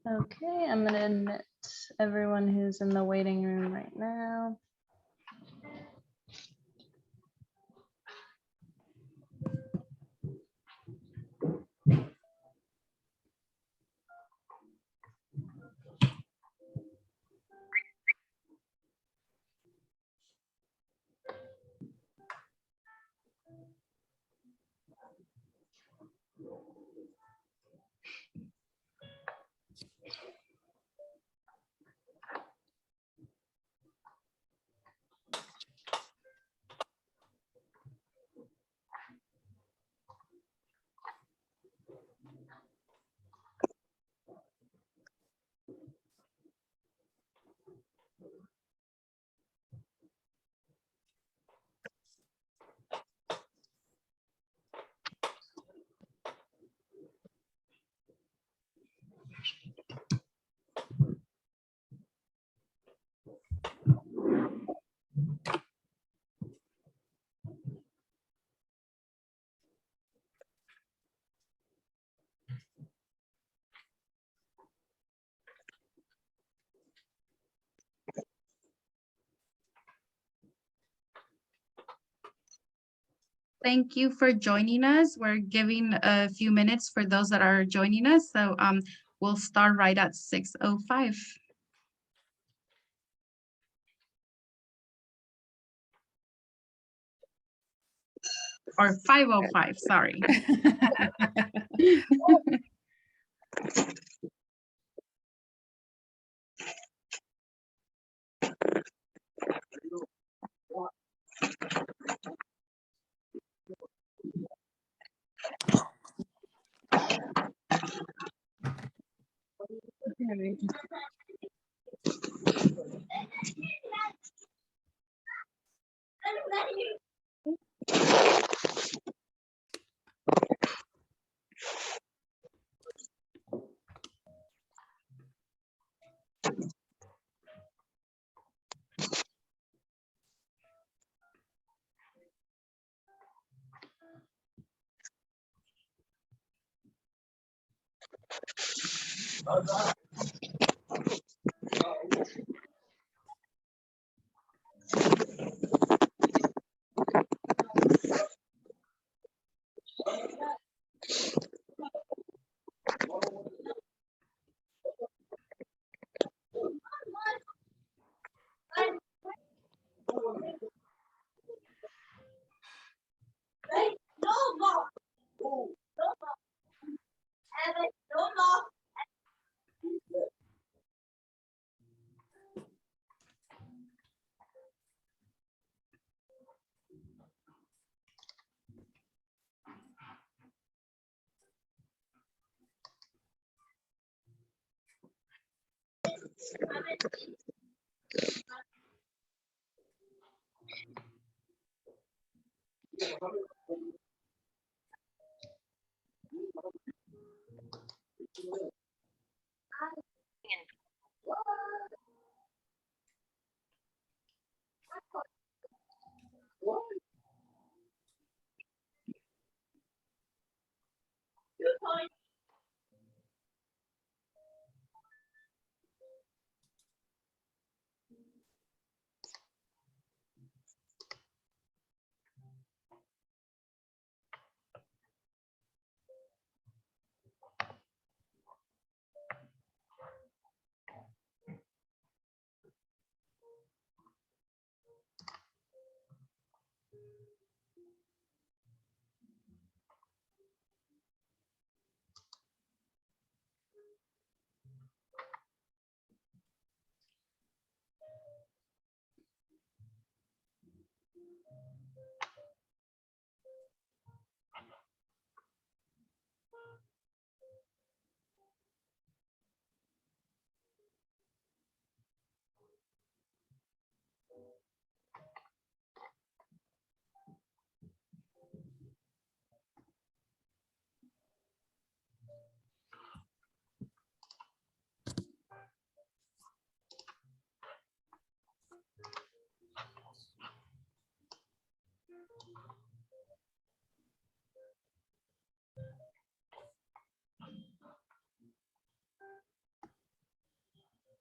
Okay, I'm gonna admit everyone who's in the waiting room right now. Thank you for joining us. We're giving a few minutes for those that are joining us. So we'll start right at 6:05. Or 5:05, sorry.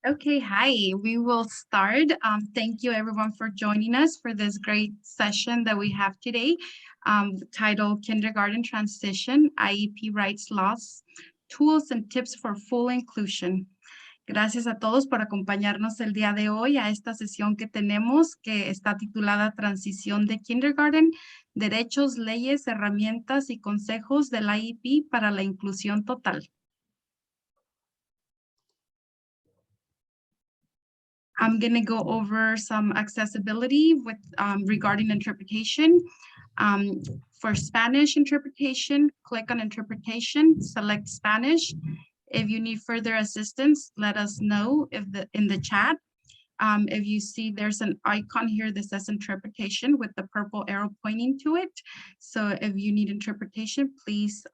Okay, hi, we will start. Thank you everyone for joining us for this great session that we have today, titled Kindergarten Transition, IEP Rights Laws, Tools and Tips for Full Inclusion. Gracias a todos por acompañarnos el día de hoy a esta sesión que tenemos que está titulada Transición de Kindergarten, Derechos, Leyes, Herramientas y Consejos del IEP para la Inclusión Total. I'm going to go over some accessibility with regarding interpretation. For Spanish interpretation, click on interpretation, select Spanish. If you need further assistance, let us know in the chat. If you see there's an icon here that says interpretation with the purple arrow pointing to it. So if you need interpretation, please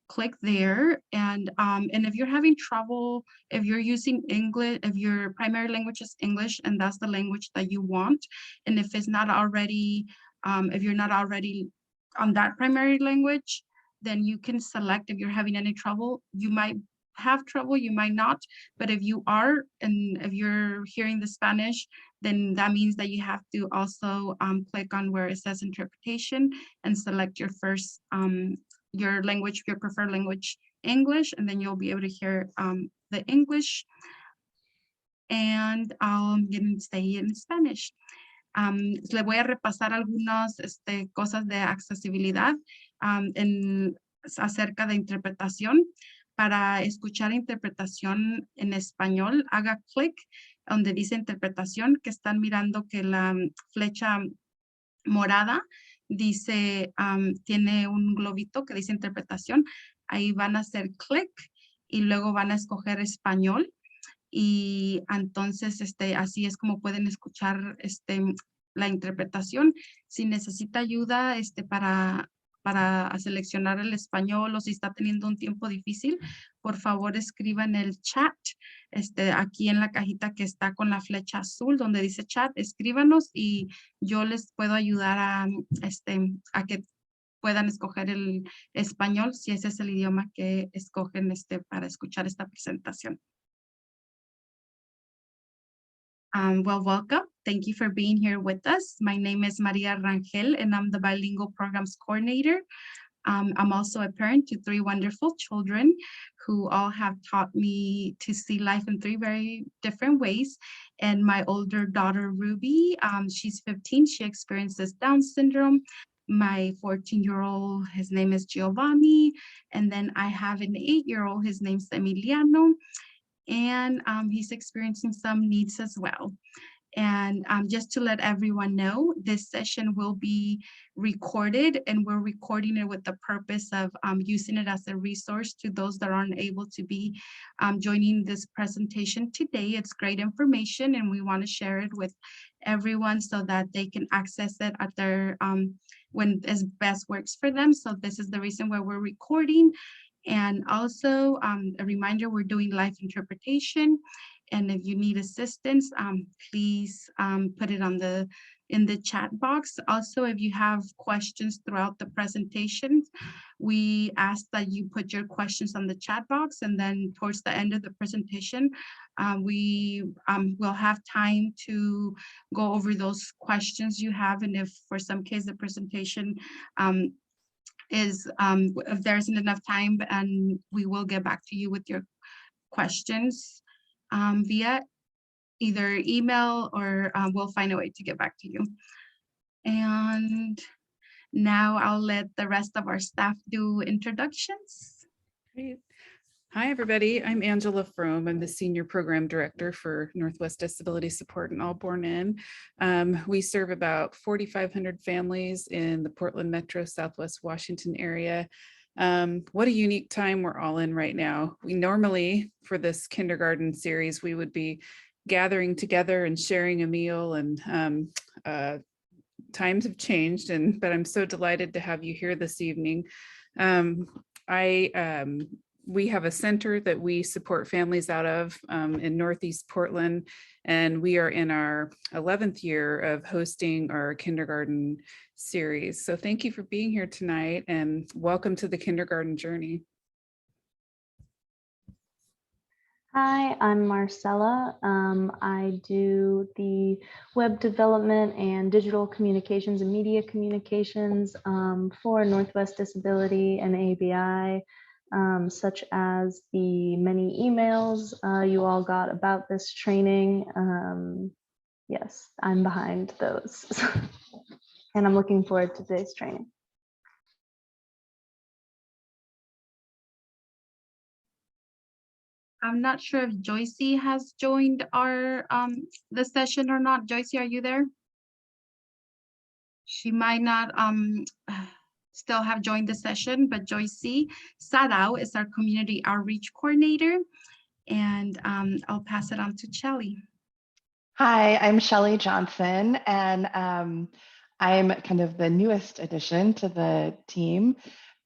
click there. And if you're having trouble, if you're using English, if your primary language is English and that's the language that you want, and if it's not already, if you're not already on that primary language, then you can select. If you're having any trouble, you might have trouble, you might not, but if you are, and if you're hearing the Spanish, then that means that you have to also click on where it says interpretation and select your first your language, your preferred language, English, and then you'll be able to hear the English, and stay in Spanish. Le voy a repasar algunas cosas de accesibilidad acerca de interpretación. Para escuchar interpretación en español, haga clic donde dice interpretación, que están mirando que la flecha morada dice, tiene un globito que dice interpretación. Ahí van a hacer clic y luego van a escoger español. Y entonces así es como pueden escuchar la interpretación. Si necesita ayuda para seleccionar el español o si está teniendo un tiempo difícil, por favor escriba en el chat, aquí en la cajita que está con la flecha azul donde dice chat, escríbanos y yo les puedo ayudar a que puedan escoger el español si ese es el idioma que escogen para escuchar esta presentación. Well, welcome. Thank you for being here with us. My name is Maria Rangel, and I'm the Bilingual Programs Coordinator. I'm also a parent to 3 wonderful children who all have taught me to see life in 3 very different ways. And my older daughter, Ruby, she's 15. She experiences Down syndrome. My 14-year-old, his name is Giovanni. And then I have an 8-year-old, his name's Emiliano. And he's experiencing some needs as well. And just to let everyone know, this session will be recorded and we're recording it with the purpose of using it as a resource to those that aren't able to be joining this presentation today. It's great information and we want to share it with everyone so that they can access it at their when it best works for them. So this is the reason why we're recording. And also a reminder, we're doing live interpretation. And if you need assistance, please put it in the chat box. Also, if you have questions throughout the presentation, we ask that you put your questions on the chat box. And then towards the end of the presentation, we will have time to go over those questions you have. And if for some case the presentation if there isn't enough time, and we will get back to you with your questions via either email or we'll find a way to get back to you. And now I'll let the rest of our staff do introductions. Great. Hi, everybody. I'm Angela Frome. I'm the Senior Program Director for Northwest Disability Support in All Born In. We serve about 4,500 families in the Portland Metro, Southwest Washington area. What a unique time we're all in right now. We normally, for this kindergarten series, we would be gathering together and sharing a meal, and times have changed, but I'm so delighted to have you here this evening. We have a center that we support families out of in Northeast Portland, and we are in our 11th year of hosting our kindergarten series. So thank you for being here tonight and welcome to the kindergarten journey. Hi, I'm Marcella. I do the web development and digital communications and media communications for Northwest Disability and ABI, such as the many emails you all got about this training. Yes, I'm behind those. And I'm looking forward to today's training. I'm not sure if Joycey has joined our the session or not. Joycey, are you there? She might not still have joined the session, but Joycey Sadao is our community outreach coordinator, and I'll pass it on to Shelly. Hi, I'm Shelly Johnson, and I'm kind of the newest addition to the team,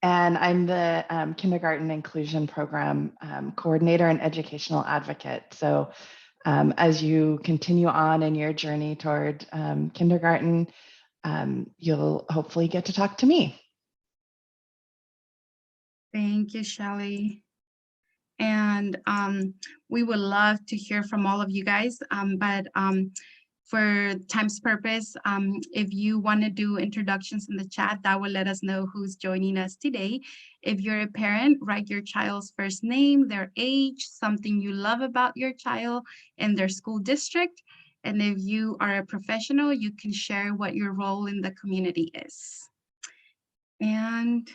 and I'm the kindergarten inclusion program coordinator and educational advocate. So as you continue on in your journey toward kindergarten, you'll hopefully get to talk to me. Thank you, Shelly. And we would love to hear from all of you guys, but for time's purpose, if you want to do introductions in the chat, that will let us know who's joining us today. If you're a parent, write your child's first name, their age, something you love about your child and their school district. And if you are a professional, you can share what your role in the community is. And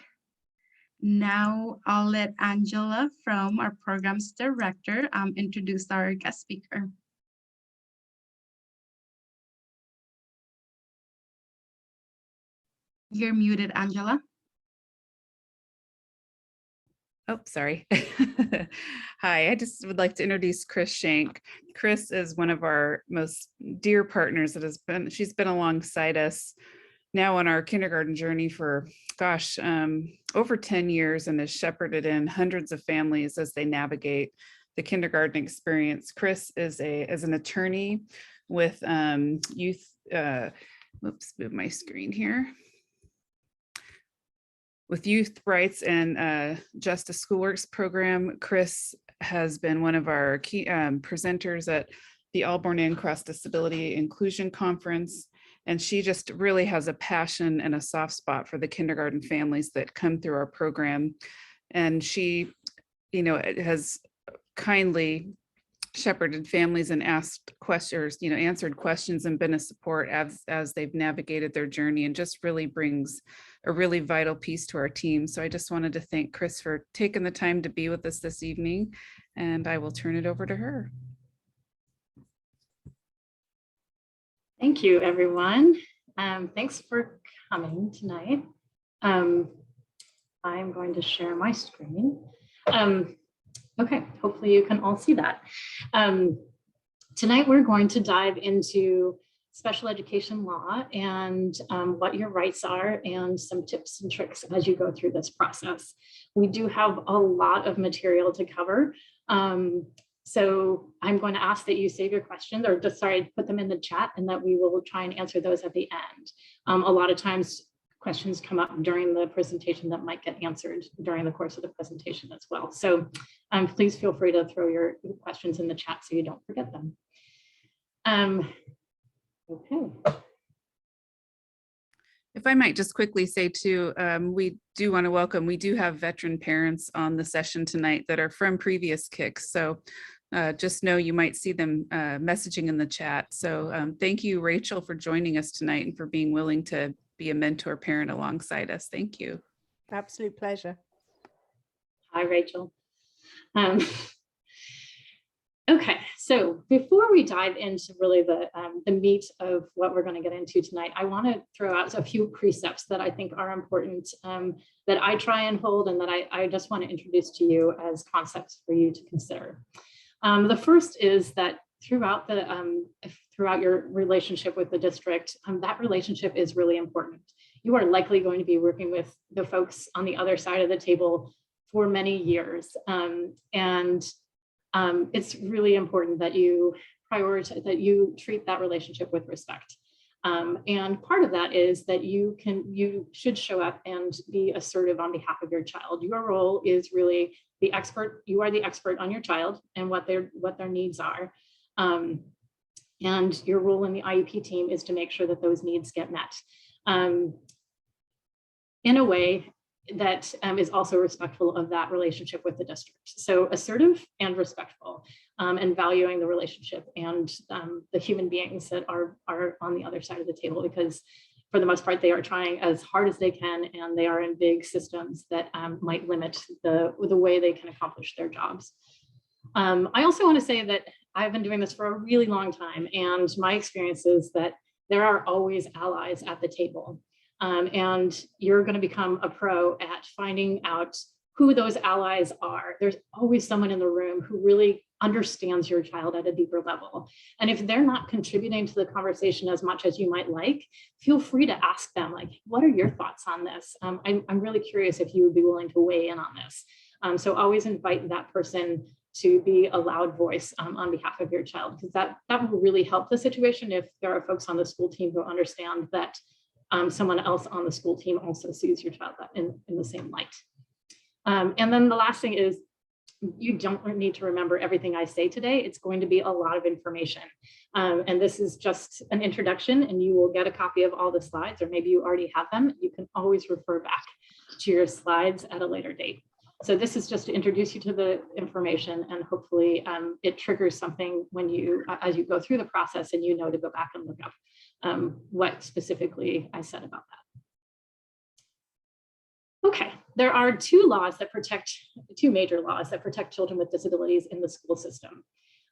now I'll let Angela from our programs director introduce our guest speaker. You're muted, Angela. Oh, sorry. Hi, I just would like to introduce Chris Shank. Chris is one of our most dear partners that she's been alongside us now on our kindergarten journey for, gosh, over 10 years, and has shepherded in hundreds of families as they navigate the kindergarten experience. Chris is an attorney with youth, oops, move my screen here. With Youth Rights and Justice Schoolworks program. Chris has been one of our key presenters at the All Born In Cross Disability Inclusion Conference. And she just really has a passion and a soft spot for the kindergarten families that come through our program. And she, has kindly shepherded families and asked questions, answered questions and been a support as they've navigated their journey, and just really brings a really vital piece to our team. So I just wanted to thank Chris for taking the time to be with us this evening, and I will turn it over to her. Thank you, everyone. Thanks for coming tonight. I'm going to share my screen. Okay, hopefully you can all see that. Tonight we're going to dive into special education law and what your rights are, and some tips and tricks as you go through this process. We do have a lot of material to cover. So I'm going to ask that you save your questions, or just, put them in the chat, and that we will try and answer those at the end. A lot of times questions come up during the presentation that might get answered during the course of the presentation as well. So please feel free to throw your questions in the chat so you don't forget them. Okay. If I might just quickly say too, we do want to welcome, we do have veteran parents on the session tonight that are from previous kicks. So just know you might see them messaging in the chat. So thank you, Rachel, for joining us tonight and for being willing to be a mentor parent alongside us. Thank you. Absolute pleasure. Hi, Rachel. Okay, so before we dive into really the meat of what we're going to get into tonight, I want to throw out a few precepts that I think are important, that I try and hold, and that I just want to introduce to you as concepts for you to consider. The first is that throughout your relationship with the district, that relationship is really important. You are likely going to be working with the folks on the other side of the table for many years, and it's really important that you prioritize, that you treat that relationship with respect. And part of that is that you should show up and be assertive on behalf of your child. Your role is really the expert. You are the expert on your child and what their needs are. And your role in the IEP team is to make sure that those needs get met in a way that is also respectful of that relationship with the district. So assertive and respectful, and valuing the relationship and the human beings that are on the other side of the table, because for the most part, they are trying as hard as they can, and they are in big systems that might limit the way they can accomplish their jobs. I also want to say that I've been doing this for a really long time, and my experience is that there are always allies at the table. And you're going to become a pro at finding out who those allies are. There's always someone in the room who really understands your child at a deeper level. And if they're not contributing to the conversation as much as you might like, feel free to ask them, like, what are your thoughts on this? I'm really curious if you would be willing to weigh in on this. So always invite that person to be a loud voice on behalf of your child, because that will really help the situation if there are folks on the school team who understand that someone else on the school team also sees your child in the same light. And then the last thing is, you don't need to remember everything I say today. It's going to be a lot of information. And this is just an introduction, and you will get a copy of all the slides, or maybe you already have them. You can always refer back to your slides at a later date. So this is just to introduce you to the information, and hopefully it triggers something when you, as you go through the process, and you know to go back and look up what specifically I said about that. Okay, there are two major laws that protect children with disabilities in the school system.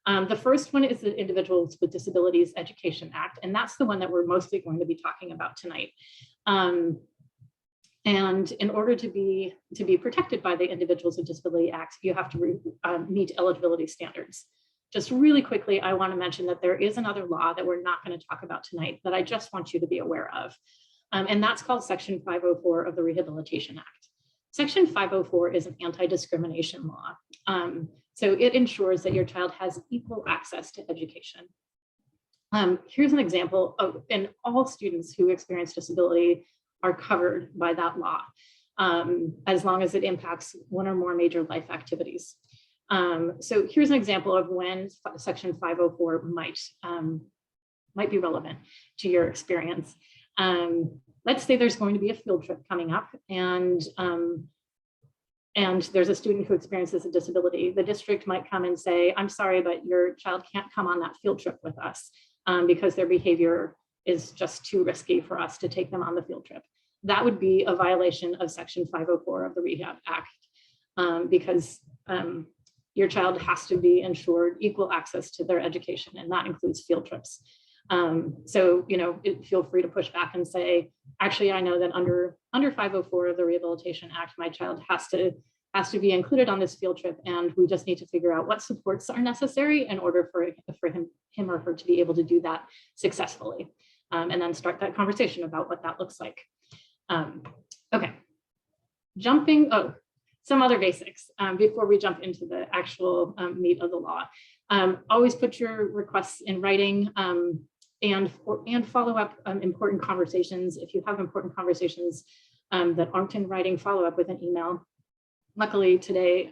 The first one is the Individuals with Disabilities Education Act, and that's the one that we're mostly going to be talking about tonight. And in order to be protected by the Individuals with Disability Act, you have to meet eligibility standards. Just really quickly, I want to mention that there is another law that we're not going to talk about tonight that I just want you to be aware of. And that's called Section 504 of the Rehabilitation Act. Section 504 is an anti-discrimination law. So it ensures that your child has equal access to education. Here's an example of, and all students who experience disability are covered by that law, as long as it impacts one or more major life activities. So here's an example of when Section 504 might be relevant to your experience. Let's say there's going to be a field trip coming up, and there's a student who experiences a disability. The district might come and say, I'm sorry, but your child can't come on that field trip with us because their behavior is just too risky for us to take them on the field trip. That would be a violation of Section 504 of the Rehab Act, because your child has to be ensured equal access to their education, and that includes field trips. So, you know, feel free to push back and say, actually, I know that under 504 of the Rehabilitation Act, my child has to be included on this field trip, and we just need to figure out what supports are necessary in order for him or her to be able to do that successfully, and then start that conversation about what that looks like. Okay, some other basics before we jump into the actual meat of the law. Always put your requests in writing, and follow up important conversations. If you have important conversations that aren't in writing, follow up with an email. Luckily today,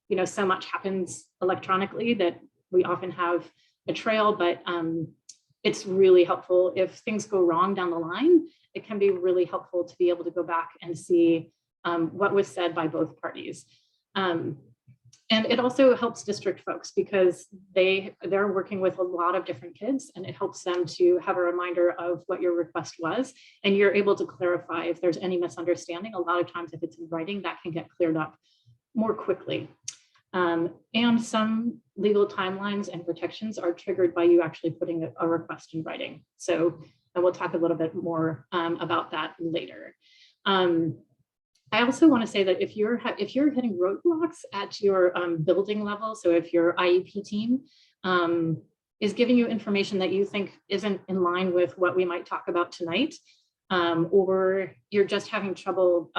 you know, so much happens electronically that we often have a trail, but it's really helpful if things go wrong down the line. It can be really helpful to be able to go back and see what was said by both parties. And it also helps district folks because they're working with a lot of different kids, and it helps them to have a reminder of what your request was, and you're able to clarify if there's any misunderstanding. A lot of times if it's in writing, that can get cleared up more quickly. And some legal timelines and protections are triggered by you actually putting a request in writing. So, and we'll talk a little bit more about that later. I also want to say that if you're hitting roadblocks at your building level, so if your IEP team is giving you information that you think isn't in line with what we might talk about tonight, or you're just having trouble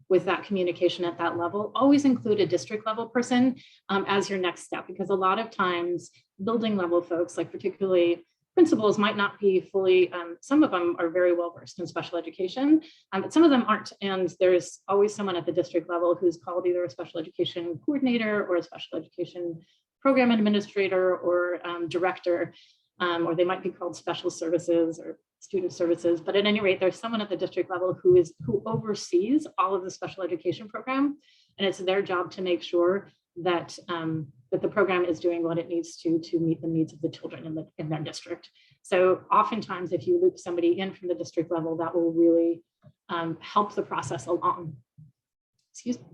with that communication at that level, always include a district level person as your next step, because a lot of times building level folks, like particularly principals might not be fully, some of them are very well versed in special education, but some of them aren't. And there's always someone at the district level who's called either a special education coordinator or a special education program administrator or director, or they might be called special services or student services. But at any rate, there's someone at the district level who oversees all of the special education program. And it's their job to make sure that that the program is doing what it needs to meet the needs of the children in their district. So oftentimes, if you loop somebody in from the district level, that will really help the process along. Excuse me.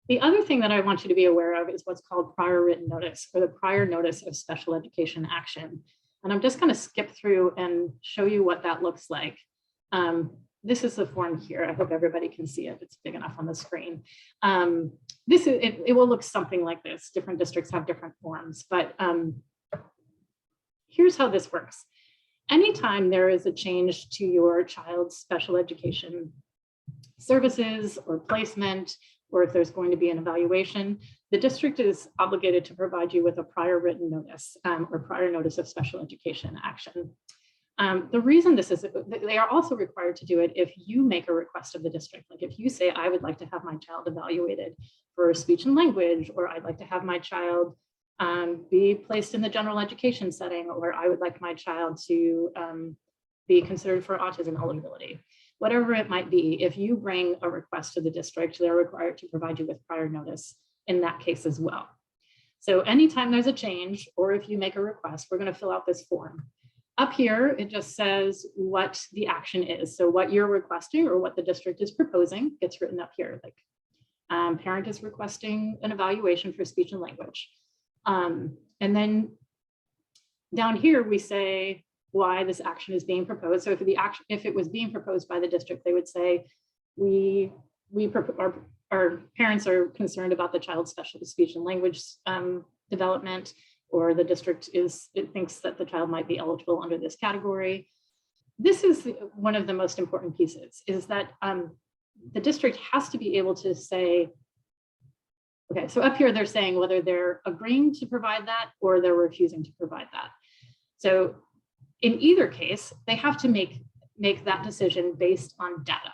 The other thing that I want you to be aware of is what's called prior written notice, or the prior notice of special education action. And I'm just going to skip through and show you what that looks like. This is the form here. I hope everybody can see it. It's big enough on the screen. It will look something like this. Different districts have different forms, but here's how this works. Anytime there is a change to your child's special education services or placement, or if there's going to be an evaluation, the district is obligated to provide you with a prior written notice or prior notice of special education action. The reason this is, they are also required to do it if you make a request of the district. Like if you say, I would like to have my child evaluated for speech and language, or I'd like to have my child be placed in the general education setting, or I would like my child to be considered for autism eligibility. Whatever it might be, if you bring a request to the district, they're required to provide you with prior notice in that case as well. So anytime there's a change, or if you make a request, we're going to fill out this form. Up here, it just says what the action is. So what you're requesting or what the district is proposing gets written up here. Like parent is requesting an evaluation for speech and language. And then down here, we say why this action is being proposed. So if it was being proposed by the district, they would say, our parents are concerned about the child's special speech and language development, or the district thinks that the child might be eligible under this category. This is one of the most important pieces, is that the district has to be able to say, okay, so up here they're saying whether they're agreeing to provide that or they're refusing to provide that. So in either case, they have to make that decision based on data.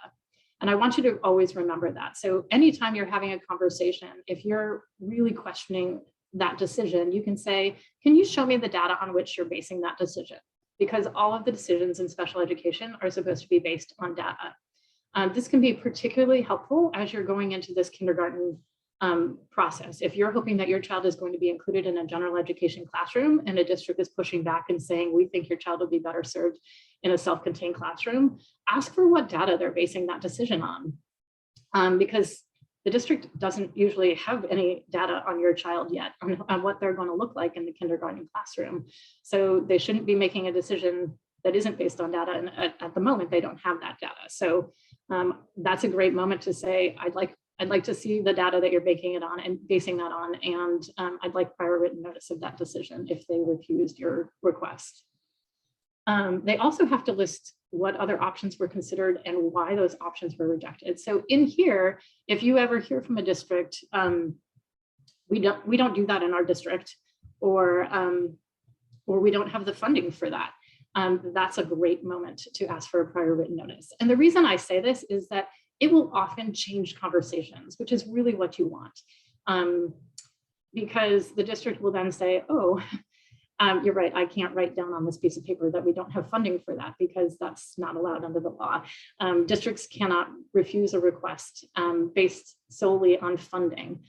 And I want you to always remember that. So anytime you're having a conversation, if you're really questioning that decision, you can say, can you show me the data on which you're basing that decision? Because all of the decisions in special education are supposed to be based on data. This can be particularly helpful as you're going into this kindergarten process. If you're hoping that your child is going to be included in a general education classroom and a district is pushing back and saying, we think your child will be better served in a self-contained classroom, ask for what data they're basing that decision on. Because the district doesn't usually have any data on your child yet on what they're going to look like in the kindergarten classroom. So they shouldn't be making a decision that isn't based on data. And at the moment, they don't have that data. So that's a great moment to say, I'd like to see the data that you're basing that on, and I'd like prior written notice of that decision if they refused your request. They also have to list what other options were considered and why those options were rejected. So in here, if you ever hear from a district, we don't do that in our district, or we don't have the funding for that. That's a great moment to ask for a prior written notice. And the reason I say this is that it will often change conversations, which is really what you want. Because the district will then say, oh, you're right, I can't write down on this piece of paper that we don't have funding for that, because that's not allowed under the law. Districts cannot refuse a request based solely on funding.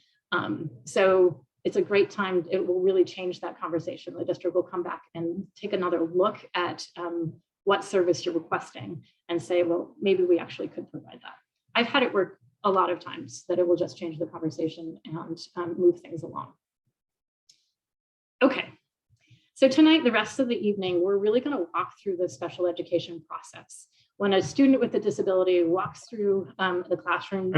So it's a great time. It will really change that conversation. The district will come back and take another look at what service you're requesting and say, well, maybe we actually could provide that. I've had it work a lot of times, that it will just change the conversation and move things along. Okay. So tonight, the rest of the evening, we're really going to walk through the special education process. When a student with a disability walks through the classroom,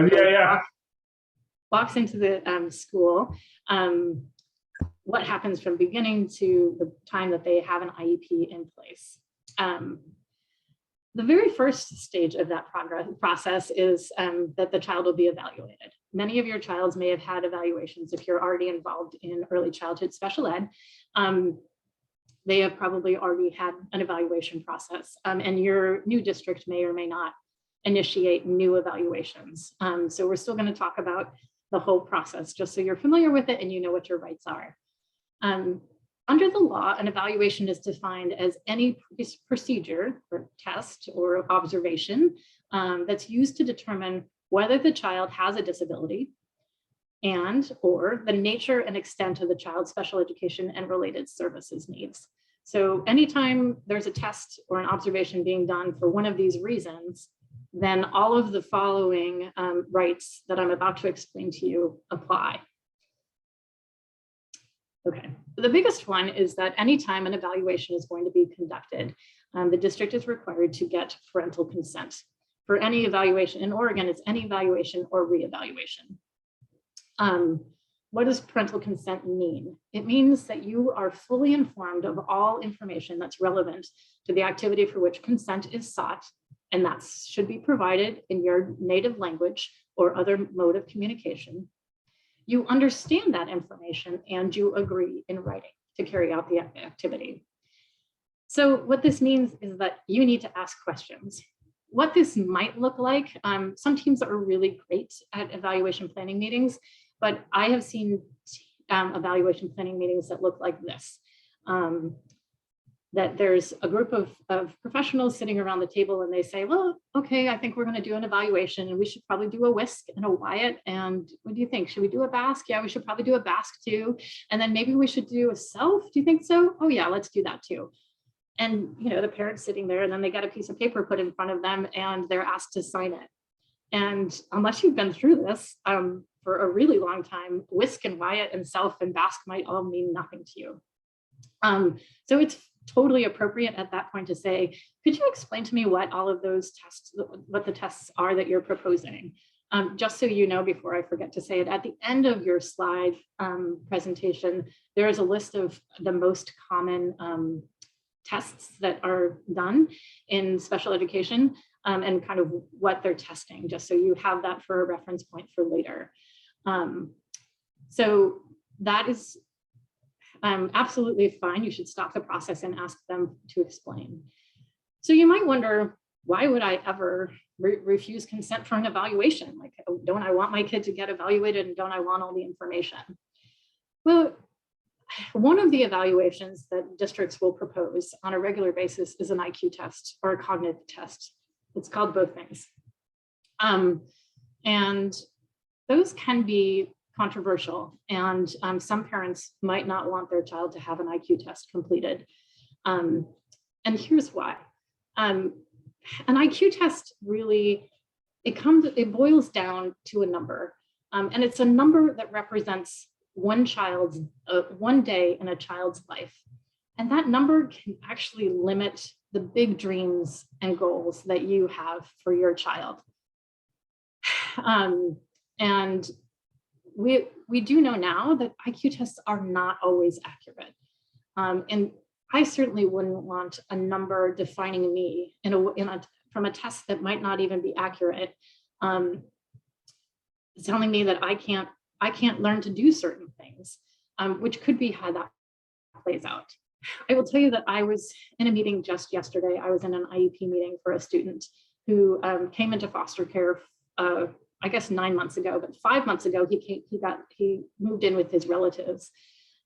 walks into the school, what happens from beginning to the time that they have an IEP in place. The very first stage of that process is that the child will be evaluated. Many of your childs may have had evaluations if you're already involved in early childhood special ed. they have probably already had an evaluation process, and your new district may or may not initiate new evaluations. So we're still going to talk about the whole process, just so you're familiar with it and you know what your rights are. Under the law, an evaluation is defined as any procedure or test or observation that's used to determine whether the child has a disability and or the nature and extent of the child's special education and related services needs. So anytime there's a test or an observation being done for one of these reasons, then all of the following rights that I'm about to explain to you apply. Okay, the biggest one is that anytime an evaluation is going to be conducted, the district is required to get parental consent. For any evaluation in Oregon, it's any evaluation or reevaluation. What does parental consent mean? It means that you are fully informed of all information that's relevant to the activity for which consent is sought, and that should be provided in your native language or other mode of communication. You understand that information and you agree in writing to carry out the activity. So what this means is that you need to ask questions. What this might look like, some teams are really great at evaluation planning meetings, but I have seen evaluation planning meetings that look like this. That there's a group of professionals sitting around the table and they say, well, okay, I think we're going to do an evaluation and we should probably do a whisk and a Wyatt. And what do you think? Should we do a Basque? Yeah, we should probably do a Basque too. And then maybe we should do a self. Do you think so? Oh yeah, let's do that too. And you know, the parents sitting there and then they got a piece of paper put in front of them and they're asked to sign it. And unless you've been through this for a really long time, whisk and Wyatt and self and Basque might all mean nothing to you. So it's totally appropriate at that point to say, could you explain to me what all of those tests, what the tests are that you're proposing? Just so you know, before I forget to say it, at the end of your slide presentation, there is a list of the most common tests that are done in special education and kind of what they're testing, just so you have that for a reference point for later. So that is absolutely fine. You should stop the process and ask them to explain. So you might wonder, why would I ever refuse consent for an evaluation? Like, don't I want my kid to get evaluated and don't I want all the information? Well, one of the evaluations that districts will propose on a regular basis is an IQ test or a cognitive test. It's called both things. And those can be controversial, and some parents might not want their child to have an IQ test completed. And here's why. An IQ test really, it boils down to a number, and it's a number that represents one day in a child's life. And that number can actually limit the big dreams and goals that you have for your child. And we do know now that IQ tests are not always accurate. And I certainly wouldn't want a number defining me from a test that might not even be accurate, telling me that I can't learn to do certain things, which could be how that plays out. I will tell you that I was in a meeting just yesterday. I was in an IEP meeting for a student who came into foster care I guess 9 months ago, but 5 months ago, he moved in with his relatives.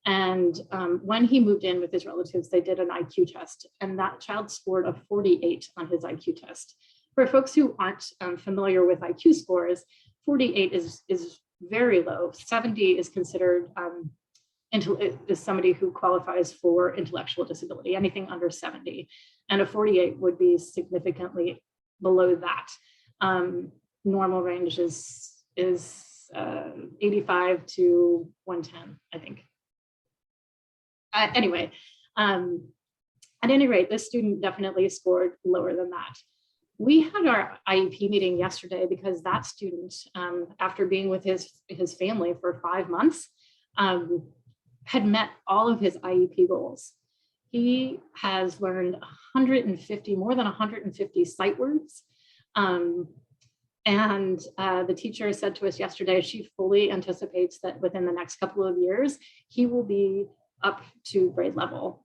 And when he moved in with his relatives, they did an IQ test, and that child scored a 48 on his IQ test. For folks who aren't familiar with IQ scores, 48 is very low. 70 is considered is somebody who qualifies for intellectual disability, anything under 70. And a 48 would be significantly below that. Normal range is 85 to 110, I think. Anyway, at any rate, this student definitely scored lower than that. We had our IEP meeting yesterday because that student, after being with his family for 5 months, had met all of his IEP goals. He has learned more than 150 sight words. And the teacher said to us yesterday, she fully anticipates that within the next couple of years, he will be up to grade level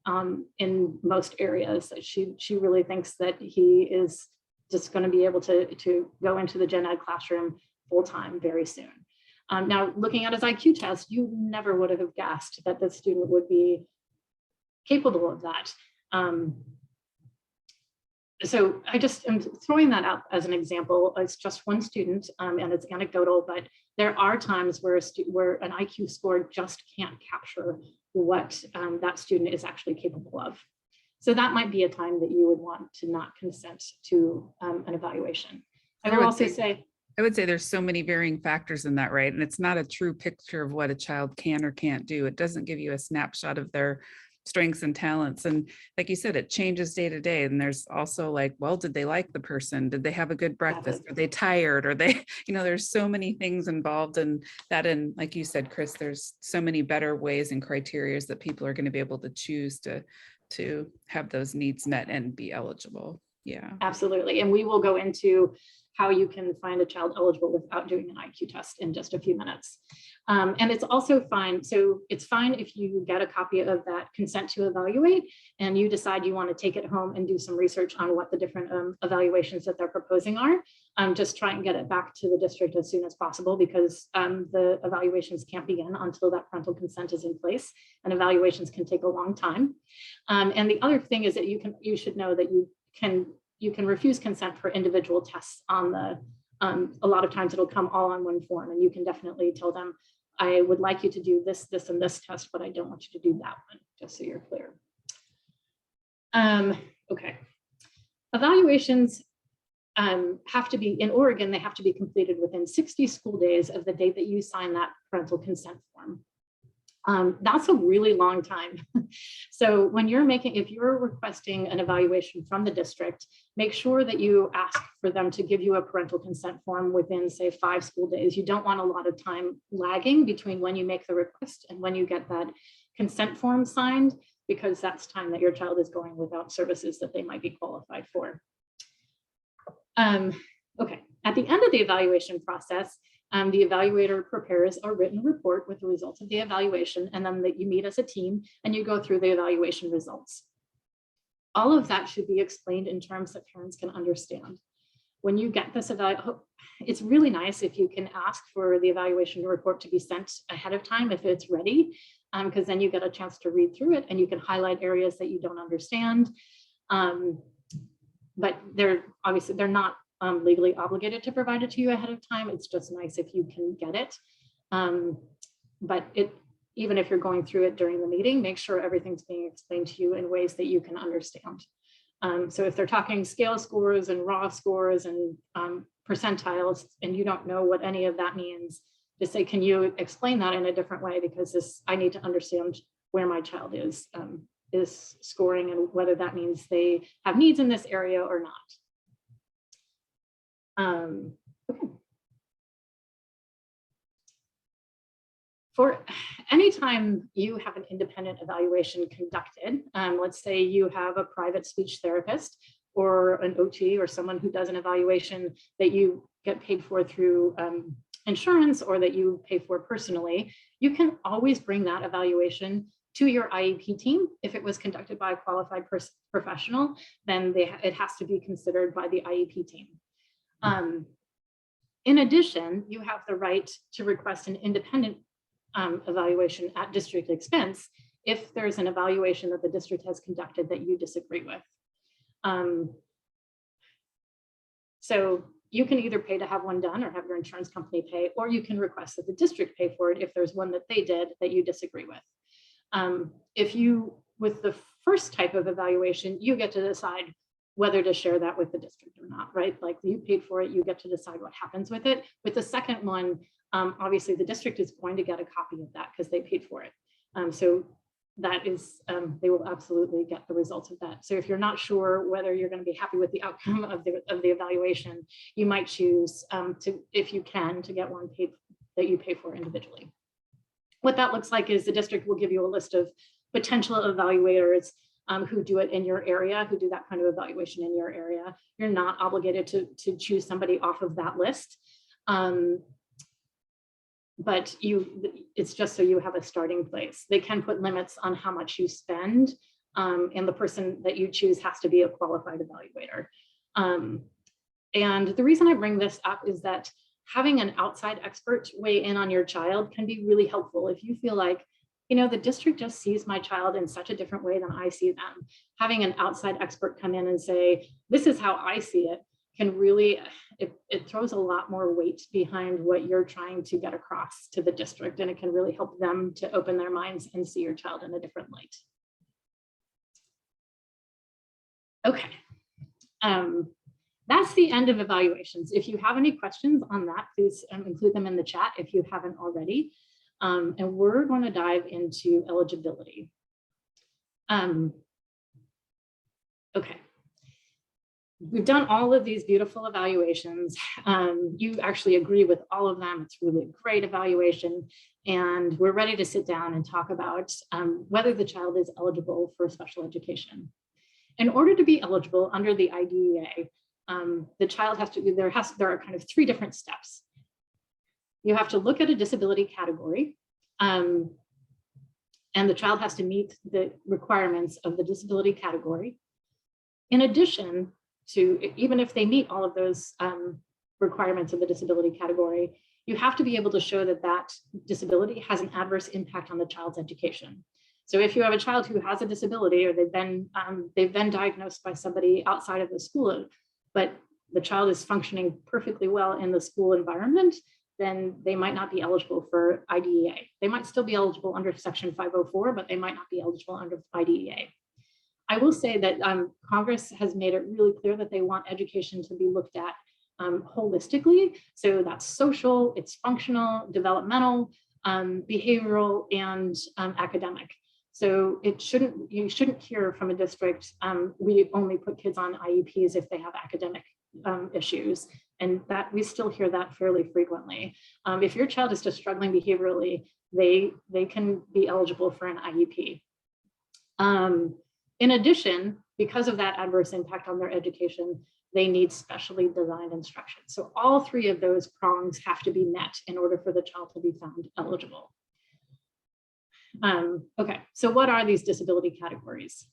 in most areas. She really thinks that he is just going to be able to go into the gen ed classroom full time very soon. Now, looking at his IQ test, you never would have guessed that the student would be capable of that. So I just am throwing that out as an example. It's just one student and it's anecdotal, but there are times where an IQ score just can't capture what that student is actually capable of. So that might be a time that you would want to not consent to an evaluation. I will also say, I would say there's so many varying factors in that, right? And it's not a true picture of what a child can or can't do. It doesn't give you a snapshot of their strengths and talents. And like you said, it changes day to day. And there's also like, well, did they like the person? Did they have a good breakfast? Are they tired? Are they, there's so many things involved in that. And like you said, Chris, there's so many better ways and criteria that people are going to be able to choose to have those needs met and be eligible. Yeah, absolutely. And we will go into how you can find a child eligible without doing an IQ test in just a few minutes. And it's also fine. So it's fine if you get a copy of that consent to evaluate and you decide you want to take it home and do some research on what the different evaluations that they're proposing are. Just try and get it back to the district as soon as possible, because the evaluations can't begin until that parental consent is in place, and evaluations can take a long time. And the other thing is that you should know that you can refuse consent for individual tests on the, a lot of times it'll come all on one form, and you can definitely tell them, I would like you to do this, this, and this test, but I don't want you to do that one, just so you're clear. Okay. Evaluations have to be, in Oregon, they have to be completed within 60 school days of the date that you sign that parental consent form. That's a really long time. So when if you're requesting an evaluation from the district, make sure that you ask for them to give you a parental consent form within, say, 5 school days. You don't want a lot of time lagging between when you make the request and when you get that consent form signed, because that's time that your child is going without services that they might be qualified for. Okay, at the end of the evaluation process, the evaluator prepares a written report with the results of the evaluation, and then that you meet as a team and you go through the evaluation results. All of that should be explained in terms that parents can understand. When you get this it's really nice if you can ask for the evaluation report to be sent ahead of time if it's ready, because then you get a chance to read through it and you can highlight areas that you don't understand. But they're not legally obligated to provide it to you ahead of time. It's just nice if you can get it. But even if you're going through it during the meeting, make sure everything's being explained to you in ways that you can understand. So if they're talking scale scores and raw scores and percentiles, and you don't know what any of that means, just say, can you explain that in a different way? Because I need to understand where my child is scoring and whether that means they have needs in this area or not. Okay. For any time you have an independent evaluation conducted, let's say you have a private speech therapist or an OT or someone who does an evaluation that you get paid for through insurance or that you pay for personally, you can always bring that evaluation to your IEP team. If it was conducted by a qualified professional, then it has to be considered by the IEP team. In addition, you have the right to request an independent evaluation at district expense if there's an evaluation that the district has conducted that you disagree with. So you can either pay to have one done or have your insurance company pay, or you can request that the district pay for it if there's one that they did that you disagree with. With the first type of evaluation, you get to decide whether to share that with the district or not, right? Like you paid for it, you get to decide what happens with it. With the second one, obviously the district is going to get a copy of that because they paid for it. So that is, they will absolutely get the results of that. So if you're not sure whether you're going to be happy with the outcome of the evaluation, you might choose if you can, to get one paid that you pay for individually. What that looks like is the district will give you a list of potential evaluators who do it in your area, who do that kind of evaluation in your area. You're not obligated to choose somebody off of that list. but it's just so you have a starting place. They can put limits on how much you spend, and the person that you choose has to be a qualified evaluator. And the reason I bring this up is that having an outside expert weigh in on your child can be really helpful. If you feel like, the district just sees my child in such a different way than I see them, having an outside expert come in and say, this is how I see it, can really, it throws a lot more weight behind what you're trying to get across to the district, and it can really help them to open their minds and see your child in a different light. Okay. That's the end of evaluations. If you have any questions on that, please include them in the chat if you haven't already. And we're going to dive into eligibility. Okay. We've done all of these beautiful evaluations. You actually agree with all of them. It's really a great evaluation. And we're ready to sit down and talk about whether the child is eligible for special education. In order to be eligible under the IDEA, the child has to, there are kind of 3 different steps. You have to look at a disability category, and the child has to meet the requirements of the disability category. In addition to, even if they meet all of those requirements of the disability category, you have to be able to show that that disability has an adverse impact on the child's education. So if you have a child who has a disability, or they've been diagnosed by somebody outside of the school, but the child is functioning perfectly well in the school environment, then they might not be eligible for IDEA. They might still be eligible under Section 504, but they might not be eligible under IDEA. I will say that Congress has made it really clear that they want education to be looked at holistically. So that's social, it's functional, developmental, behavioral, and academic. So you shouldn't hear from a district, we only put kids on IEPs if they have academic issues. And that we still hear that fairly frequently. If your child is just struggling behaviorally, they can be eligible for an IEP. In addition, because of that adverse impact on their education, they need specially designed instruction. So all 3 of those prongs have to be met in order for the child to be found eligible. Okay, so what are these disability categories?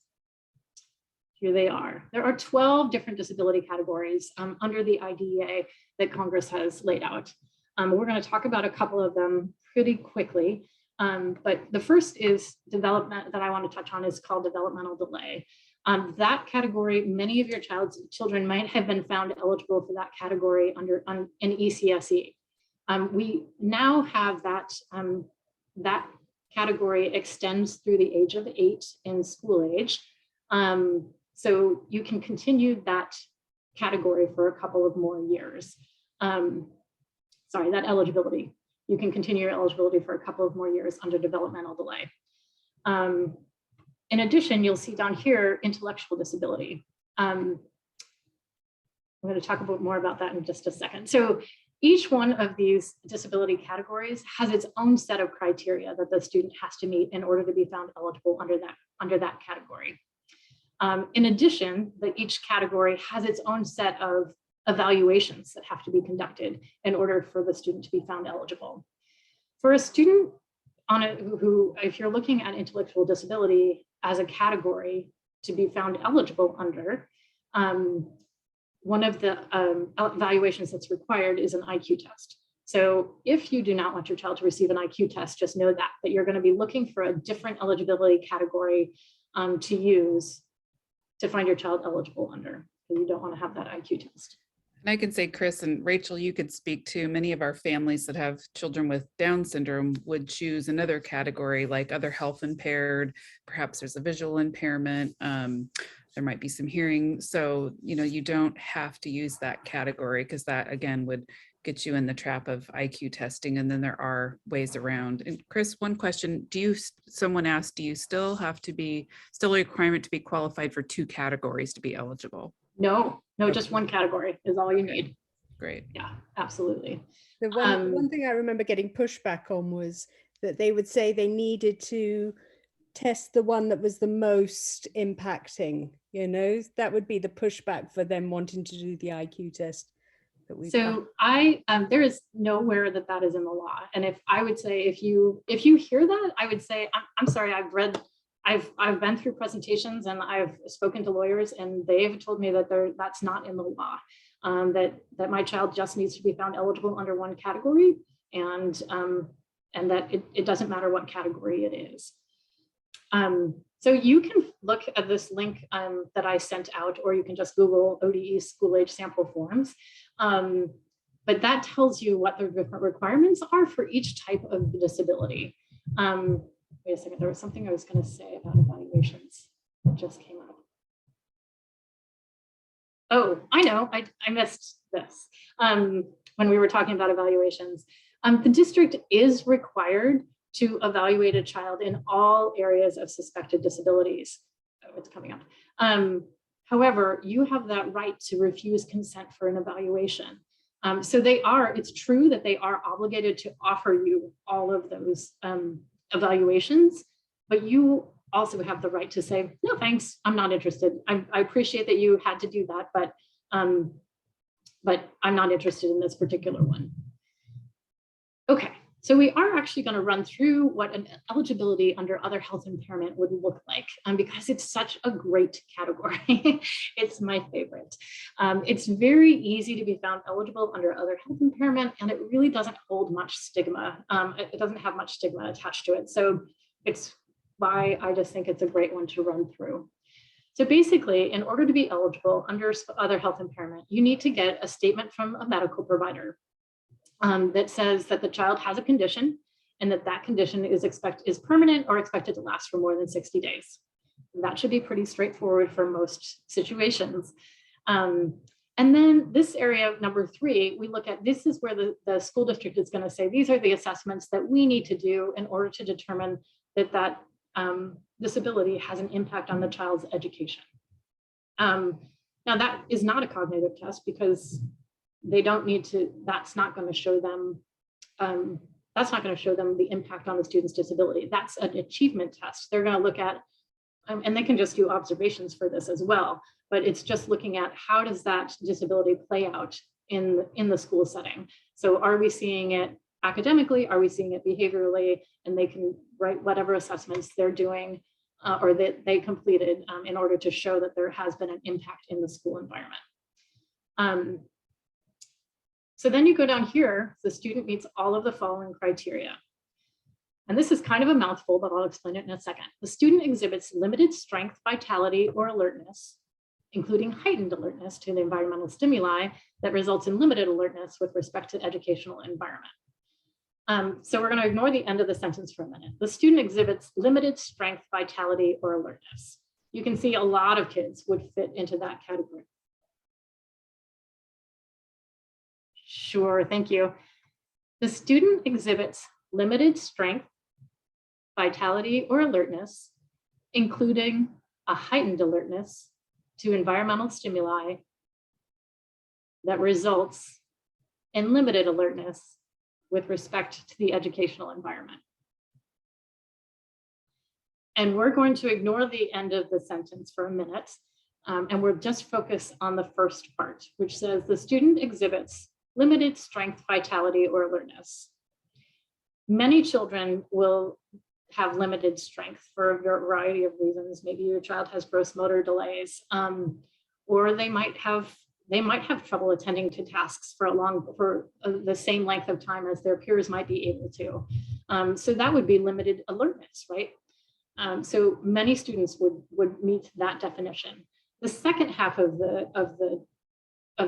Here they are. There are 12 different disability categories under the IDEA that Congress has laid out. We're going to talk about a couple of them pretty quickly. But the first is development that I want to touch on is called developmental delay. That category, many of your children might have been found eligible for that category under in ECSE. We now have that, that category extends through the age of 8 in school age. So you can continue that category for a couple of more years. Sorry, that eligibility. You can continue your eligibility for a couple of more years under developmental delay. In addition, you'll see down here, intellectual disability. I'm going to talk a bit more about that in just a second. So each one of these disability categories has its own set of criteria that the student has to meet in order to be found eligible under that category. In addition, each category has its own set of evaluations that have to be conducted in order for the student to be found eligible. For a student who, if you're looking at intellectual disability as a category to be found eligible under, one of the evaluations that's required is an IQ test. So if you do not want your child to receive an IQ test, just know that you're going to be looking for a different eligibility category to use to find your child eligible under. So you don't want to have that IQ test. And I can say, Chris and Rachel, you could speak to many of our families that have children with Down syndrome would choose another category like other health impaired. Perhaps there's a visual impairment. There might be some hearing. So, you don't have to use that category because that, again, would get you in the trap of IQ testing. And then there are ways around. And Chris, one question, someone asked, do you still have to be, still a requirement to be qualified for 2 categories to be eligible? No, just one category is all you need. Great. Yeah, absolutely. The one thing I remember getting pushback on was that they would say they needed to test the one that was the most impacting, that would be the pushback for them wanting to do the IQ test. that we So there is nowhere that is in the law. And if I would say, if you hear that, I would say, I'm sorry, I've been through presentations and I've spoken to lawyers and they've told me that that's not in the law, that my child just needs to be found eligible under one category, and that it doesn't matter what category it is. So you can look at this link that I sent out, or you can just Google ODE school age sample forms. But that tells you what the different requirements are for each type of disability. Wait a second, there was something I was going to say about evaluations that just came up. Oh, I know, I missed this when we were talking about evaluations. The district is required to evaluate a child in all areas of suspected disabilities. Oh, it's coming up. However, you have that right to refuse consent for an evaluation. So it's true that they are obligated to offer you all of those evaluations, but you also have the right to say, no, thanks, I'm not interested. I appreciate that you had to do that, but I'm not interested in this particular one. Okay. So we are actually going to run through what an eligibility under other health impairment would look like, because it's such a great category. It's my favorite. It's very easy to be found eligible under other health impairment, and it really doesn't hold much stigma. It doesn't have much stigma attached to it. So it's why I just think it's a great one to run through. So basically, in order to be eligible under other health impairment, you need to get a statement from a medical provider that says that the child has a condition and that condition is permanent or expected to last for more than 60 days. That should be pretty straightforward for most situations. And then this area, number 3, we look at, this is where the school district is going to say, these are the assessments that we need to do in order to determine that disability has an impact on the child's education. Now that is not a cognitive test, because they don't need to, that's not going to show them the impact on the student's disability. That's an achievement test. They're going to look at, and they can just do observations for this as well, but it's just looking at how does that disability play out in the school setting. So are we seeing it academically? Are we seeing it behaviorally? And they can write whatever assessments they're doing or that they completed in order to show that there has been an impact in the school environment. So then you go down here, the student meets all of the following criteria. And this is kind of a mouthful, but I'll explain it in a second. The student exhibits limited strength, vitality, or alertness, including heightened alertness to the environmental stimuli that results in limited alertness with respect to educational environment. So we're going to ignore the end of the sentence for a minute. The student exhibits limited strength, vitality, or alertness. You can see a lot of kids would fit into that category. Sure, thank you. The student exhibits limited strength, vitality, or alertness, including a heightened alertness to environmental stimuli that results in limited alertness with respect to the educational environment. And we're going to ignore the end of the sentence for a minute, and we'll just focus on the first part, which says the student exhibits limited strength, vitality, or alertness. Many children will have limited strength for a variety of reasons. Maybe your child has gross motor delays, or they might have trouble attending to tasks for the same length of time as their peers might be able to. So that would be limited alertness, right? So many students would meet that definition. The second half of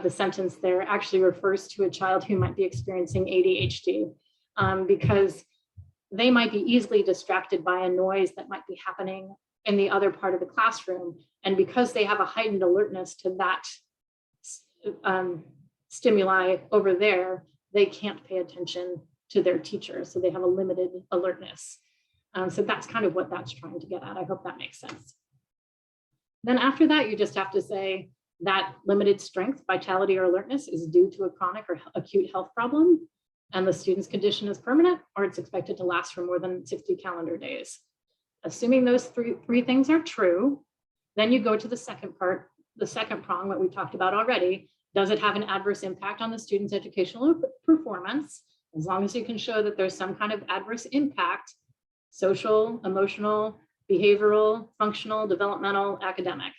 the sentence there actually refers to a child who might be experiencing ADHD, because they might be easily distracted by a noise that might be happening in the other part of the classroom. And because they have a heightened alertness to that stimuli over there, they can't pay attention to their teacher. So they have a limited alertness. So that's kind of what that's trying to get at. I hope that makes sense. Then after that, you just have to say that limited strength, vitality, or alertness is due to a chronic or acute health problem, and the student's condition is permanent, or it's expected to last for more than 60 calendar days. Assuming those three things are true, then you go to the second part, the second prong that we talked about already, Does it have an adverse impact on the student's educational performance? As long as you can show that there's some kind of adverse impact, social, emotional, behavioral, functional, developmental, academic.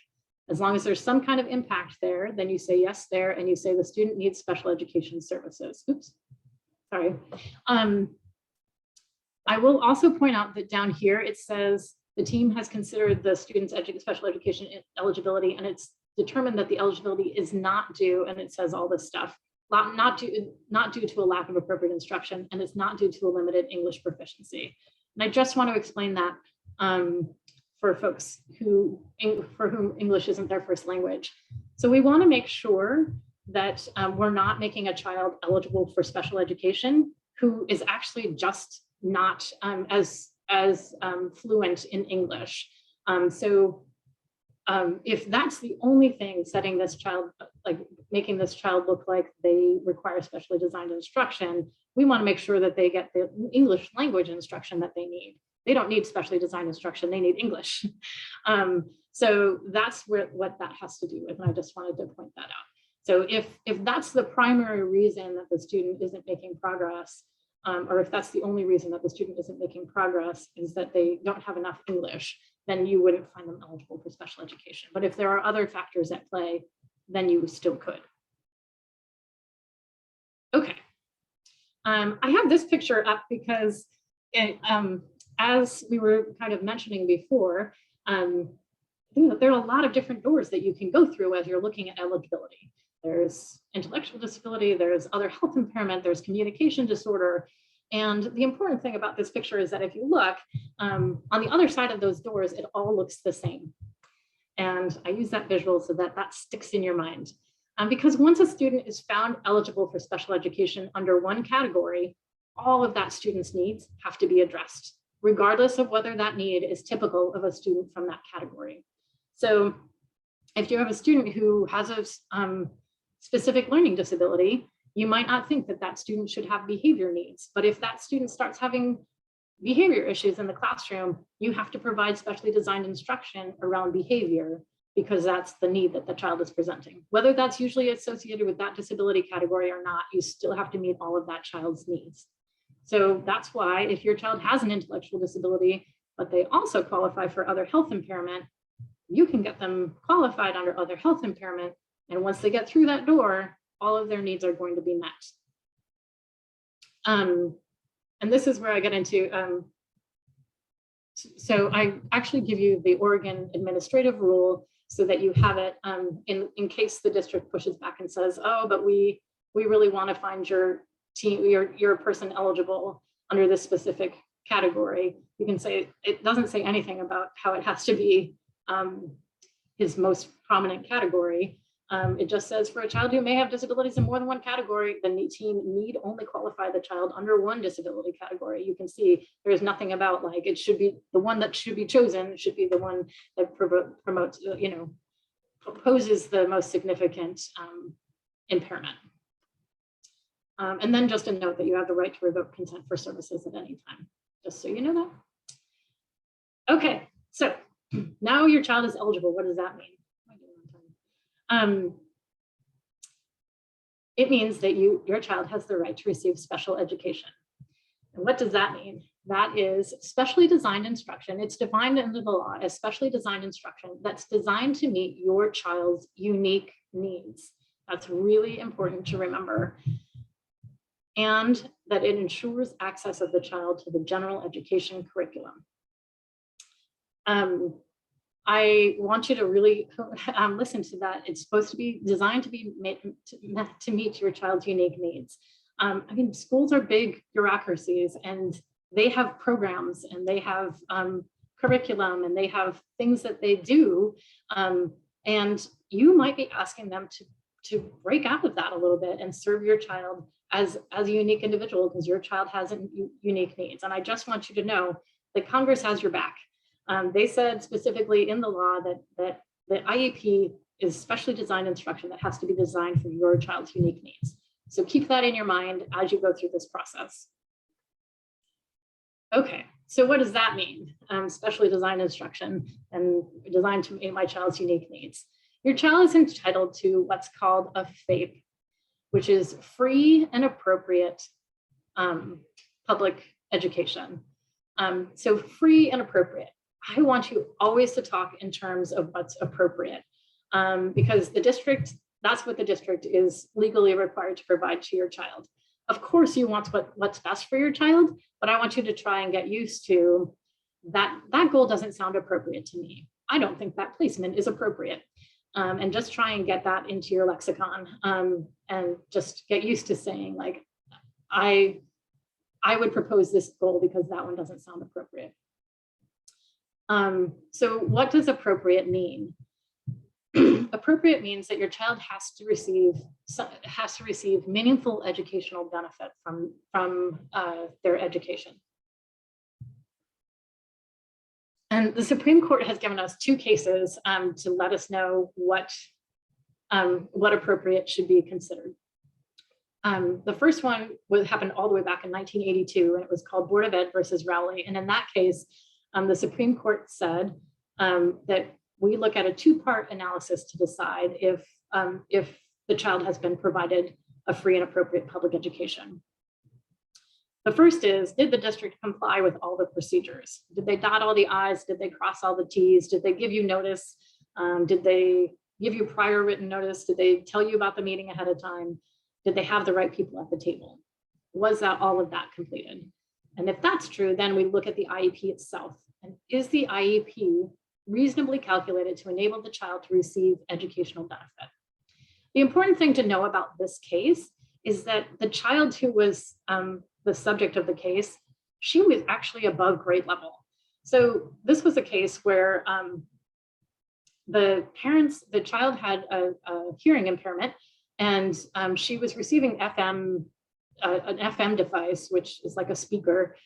As long as there's some kind of impact there, then you say yes there, and you say the student needs special education services. Oops, sorry. I will also point out that down here, it says the team has considered the student's special education eligibility, and it's determined that the eligibility is not due, and it says all this stuff, not due to a lack of appropriate instruction, and it's not due to a limited English proficiency. And I just want to explain that for folks for whom English isn't their first language. So we want to make sure that we're not making a child eligible for special education who is actually just not as fluent in English. If that's the only thing setting this child, like making this child look like they require specially designed instruction, we want to make sure that they get the English language instruction that they need. They don't need specially designed instruction, they need English. So that's what that has to do with, and I just wanted to point that out. So if that's the primary reason that the student isn't making progress, or if that's the only reason that the student isn't making progress is that they don't have enough English, then you wouldn't find them eligible for special education. But if there are other factors at play, then you still could. Okay. I have this picture up because as we were kind of mentioning before, there are a lot of different doors that you can go through as you're looking at eligibility. There's intellectual disability, there's other health impairment, there's communication disorder. And the important thing about this picture is that if you look on the other side of those doors, it all looks the same. And I use that visual so that that sticks in your mind. Because once a student is found eligible for special education under one category, all of that student's needs have to be addressed, regardless of whether that need is typical of a student from that category. So if you have a student who has a specific learning disability, you might not think that that student should have behavior needs. But if that student starts having behavior issues in the classroom, you have to provide specially designed instruction around behavior because that's the need that the child is presenting. Whether that's usually associated with that disability category or not, you still have to meet all of that child's needs. So that's why if your child has an intellectual disability, but they also qualify for other health impairment, you can get them qualified under other health impairment. And once they get through that door, all of their needs are going to be met. And this is where I get into, so I actually give you the Oregon administrative rule so that you have it in case the district pushes back and says, oh, but we really want to find your person eligible under this specific category. You can say, it doesn't say anything about how it has to be his most prominent category. It just says for a child who may have disabilities in more than one category, the team need only qualify the child under one disability category. You can see there's nothing about like, it should be the one that should be chosen, should be the one that promotes, proposes the most significant impairment. And then just a note that you have the right to revoke consent for services at any time, just so you know that. Okay, so now your child is eligible. What does that mean? It means that your child has the right to receive special education. And what does that mean? That is specially designed instruction. It's defined under the law as specially designed instruction that's designed to meet your child's unique needs. That's really important to remember. And that it ensures access of the child to the general education curriculum. I want you to really listen to that. It's supposed to be designed to be made to meet your child's unique needs. I mean, schools are big bureaucracies and they have programs and they have curriculum and they have things that they do. And you might be asking them to break out of that a little bit and serve your child as a unique individual because your child has unique needs. And I just want you to know that Congress has your back. They said specifically in the law that the IEP is specially designed instruction that has to be designed for your child's unique needs. So keep that in your mind as you go through this process. Okay, so what does that mean? Specially designed instruction and designed to meet my child's unique needs. Your child is entitled to what's called a FAPE, which is free and appropriate public education. So free and appropriate. I want you always to talk in terms of what's appropriate, because the district, that's what the district is legally required to provide to your child. Of course, you want what's best for your child, but I want you to try and get used to that. That goal doesn't sound appropriate to me. I don't think that placement is appropriate. And just try and get that into your lexicon, and just get used to saying, like, I would propose this goal because that one doesn't sound appropriate. So what does appropriate mean? Appropriate means that your child has to receive meaningful educational benefit from their education. And the Supreme Court has given us 2 cases to let us know what appropriate should be considered. The first one happened all the way back in 1982, and it was called Board of Ed versus Rowley. And in that case, the Supreme Court said that we look at a 2-part analysis to decide if the child has been provided a free and appropriate public education. The first is, did the district comply with all the procedures? Did they dot all the I's? Did they cross all the T's? Did they give you notice? Did they give you prior written notice? Did they tell you about the meeting ahead of time? Did they have the right people at the table? Was that all of that completed? And if that's true, then we look at the IEP itself. And is the IEP reasonably calculated to enable the child to receive educational benefit? The important thing to know about this case is that the child who was the subject of the case, she was actually above grade level. So this was a case where the child had a hearing impairment, and she was receiving an FM device, which is like a speaker.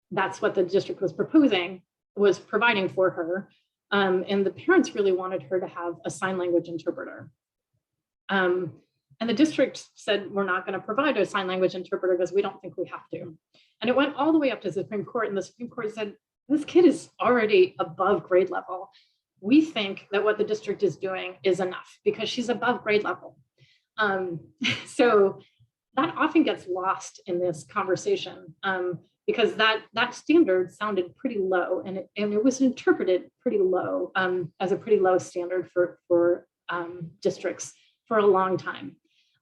That's what the district was providing for her. And the parents really wanted her to have a sign language interpreter. And the district said, we're not going to provide a sign language interpreter because we don't think we have to. And it went all the way up to the Supreme Court, and the Supreme Court said, this kid is already above grade level. We think that what the district is doing is enough because she's above grade level. So that often gets lost in this conversation because that standard sounded pretty low, and it was interpreted pretty low as a pretty low standard for districts for a long time.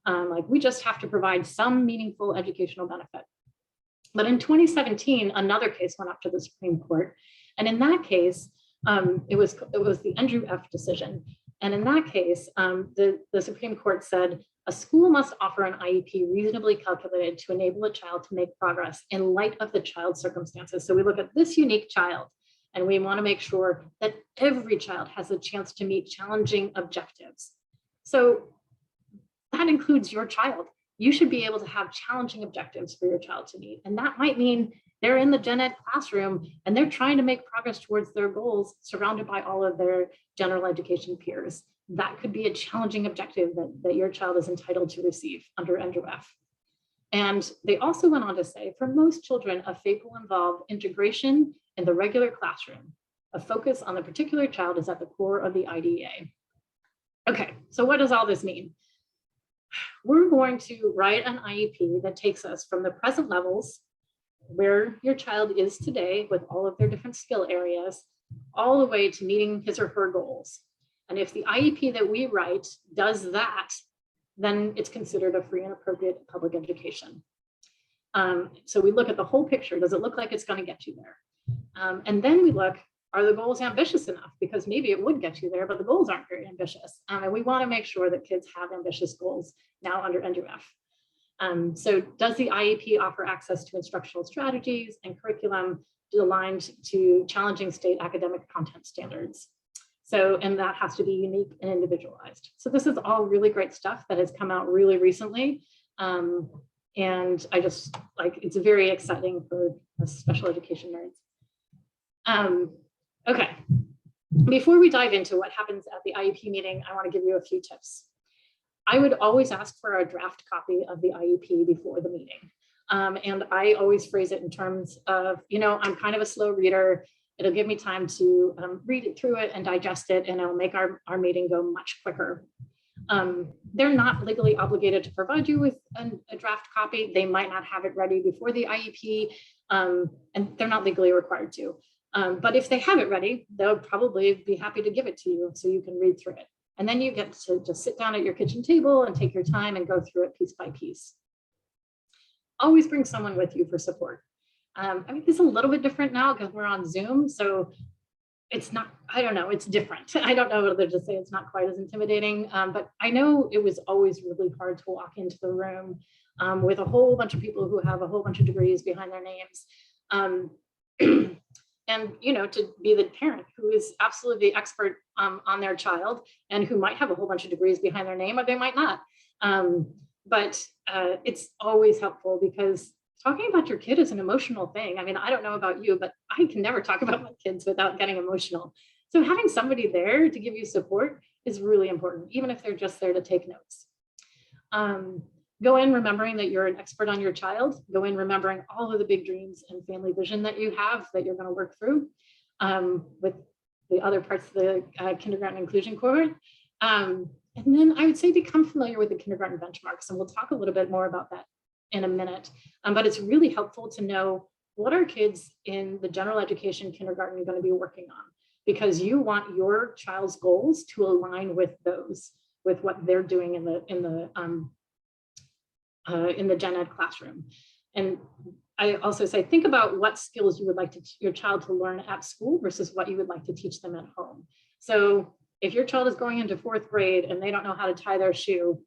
Like, we just have to provide some meaningful educational benefit. But in 2017, another case went up to the Supreme Court. And in that case, it was the Andrew F. decision. And in that case, the Supreme Court said, a school must offer an IEP reasonably calculated to enable a child to make progress in light of the child's circumstances. So we look at this unique child, and we want to make sure that every child has a chance to meet challenging objectives. So that includes your child. You should be able to have challenging objectives for your child to meet. And that might mean they're in the gen ed classroom and they're trying to make progress towards their goals surrounded by all of their general education peers. That could be a challenging objective that your child is entitled to receive under Andrew F. And they also went on to say, for most children, a FAPE will involve integration in the regular classroom. A focus on the particular child is at the core of the IDEA. Okay, so what does all this mean? We're going to write an IEP that takes us from the present levels where your child is today with all of their different skill areas, all the way to meeting his or her goals. And if the IEP that we write does that, then it's considered a free and appropriate public education. So we look at the whole picture. Does it look like it's going to get you there? And then we look, are the goals ambitious enough? Because maybe it would get you there, but the goals aren't very ambitious. And we want to make sure that kids have ambitious goals now under Andrew F. So does the IEP offer access to instructional strategies and curriculum aligned to challenging state academic content standards? So, and that has to be unique and individualized. So this is all really great stuff that has come out really recently. And I just it's very exciting for special education nerds. Okay, before we dive into what happens at the IEP meeting, I want to give you a few tips. I would always ask for a draft copy of the IEP before the meeting. And I always phrase it in terms of, I'm kind of a slow reader. It'll give me time to read it through it and digest it, and it'll make our meeting go much quicker. They're not legally obligated to provide you with a draft copy. They might not have it ready before the IEP, and they're not legally required to. But if they have it ready, they'll probably be happy to give it to you so you can read through it. And then you get to just sit down at your kitchen table and take your time and go through it piece by piece. Always bring someone with you for support. I mean, this is a little bit different now because we're on Zoom, so it's not, I don't know, it's different. I don't know whether to say it's not quite as intimidating, but I know it was always really hard to walk into the room with a whole bunch of people who have a whole bunch of degrees behind their names. And, you know, to be the parent who is absolutely the expert on their child and who might have a whole bunch of degrees behind their name, or they might not. But it's always helpful because talking about your kid is an emotional thing. I mean, I don't know about you, but I can never talk about my kids without getting emotional. So having somebody there to give you support is really important, even if they're just there to take notes. Go in remembering that you're an expert on your child. Go in remembering all of the big dreams and family vision that you have that you're going to work through with the other parts of the kindergarten inclusion cohort. And then I would say become familiar with the kindergarten benchmarks, and we'll talk a little bit more about that in a minute. But it's really helpful to know what are kids in the general education kindergarten going to be working on, because you want your child's goals to align with those, with what they're doing in the gen ed classroom. And I also say, think about what skills you would like your child to learn at school versus what you would like to teach them at home. So if your child is going into 4th grade and they don't know how to tie their shoe,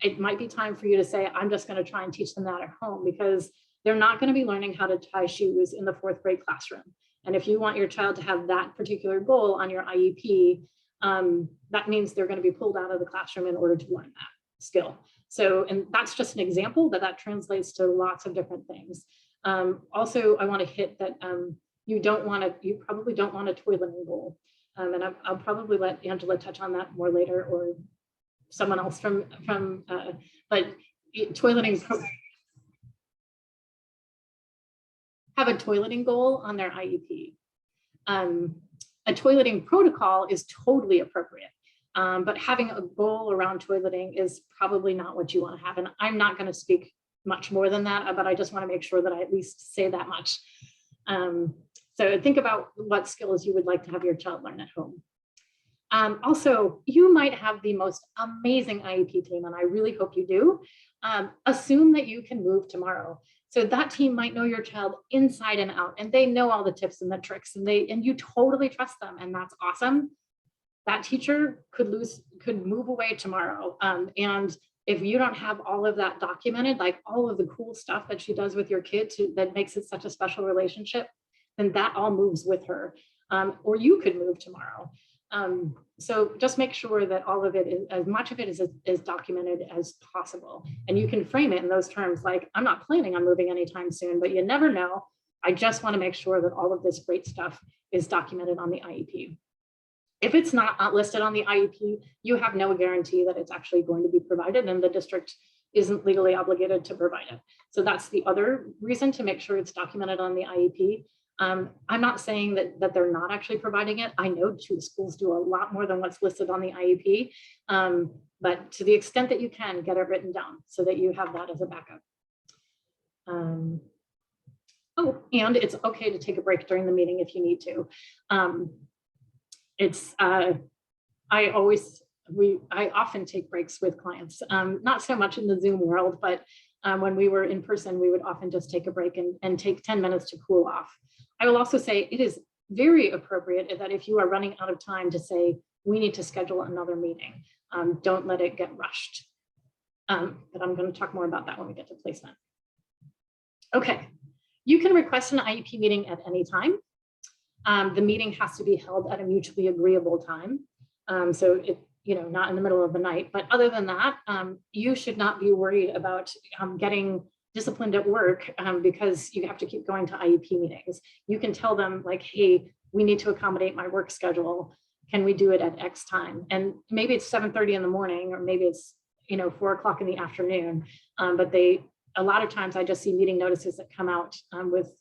it might be time for you to say, I'm just going to try and teach them that at home, because they're not going to be learning how to tie shoes in the 4th grade classroom. And if you want your child to have that particular goal on your IEP, that means they're going to be pulled out of the classroom in order to learn that skill. So, and that's just an example that translates to lots of different things. Also, I want to hit that you probably don't want a toileting goal. And I'll probably let Angela touch on that more later, or someone else but toileting, have a toileting goal on their IEP. A toileting protocol is totally appropriate. But having a goal around toileting is probably not what you want to have. And I'm not going to speak much more than that, but I just want to make sure that I at least say that much. So think about what skills you would like to have your child learn at home. Also, you might have the most amazing IEP team, and I really hope you do. Assume that you can move tomorrow. So that team might know your child inside and out, and they know all the tips and the tricks, and you totally trust them, and that's awesome. That teacher could move away tomorrow. And if you don't have all of that documented, like all of the cool stuff that she does with your kid that makes it such a special relationship, then that all moves with her. Or you could move tomorrow. So just make sure that all of it, as much of it is documented as possible. And you can frame it in those terms, like, I'm not planning on moving anytime soon, but you never know. I just want to make sure that all of this great stuff is documented on the IEP. If it's not listed on the IEP, you have no guarantee that it's actually going to be provided, and the district isn't legally obligated to provide it. So that's the other reason to make sure it's documented on the IEP. I'm not saying that they're not actually providing it. I know schools do a lot more than what's listed on the IEP, but to the extent that you can, get it written down so that you have that as a backup. Oh, and it's okay to take a break during the meeting if you need to. I often take breaks with clients, not so much in the Zoom world, but when we were in person, we would often just take a break and take 10 minutes to cool off. I will also say it is very appropriate that if you are running out of time, to say, we need to schedule another meeting. Don't let it get rushed. But I'm going to talk more about that when we get to placement. Okay, you can request an IEP meeting at any time. The meeting has to be held at a mutually agreeable time. So not in the middle of the night, but other than that, you should not be worried about getting disciplined at work because you have to keep going to IEP meetings. You can tell them, like, hey, we need to accommodate my work schedule. Can we do it at X time? And maybe it's 7:30 in the morning, or maybe it's 4 o'clock in the afternoon. But a lot of times I just see meeting notices that come out with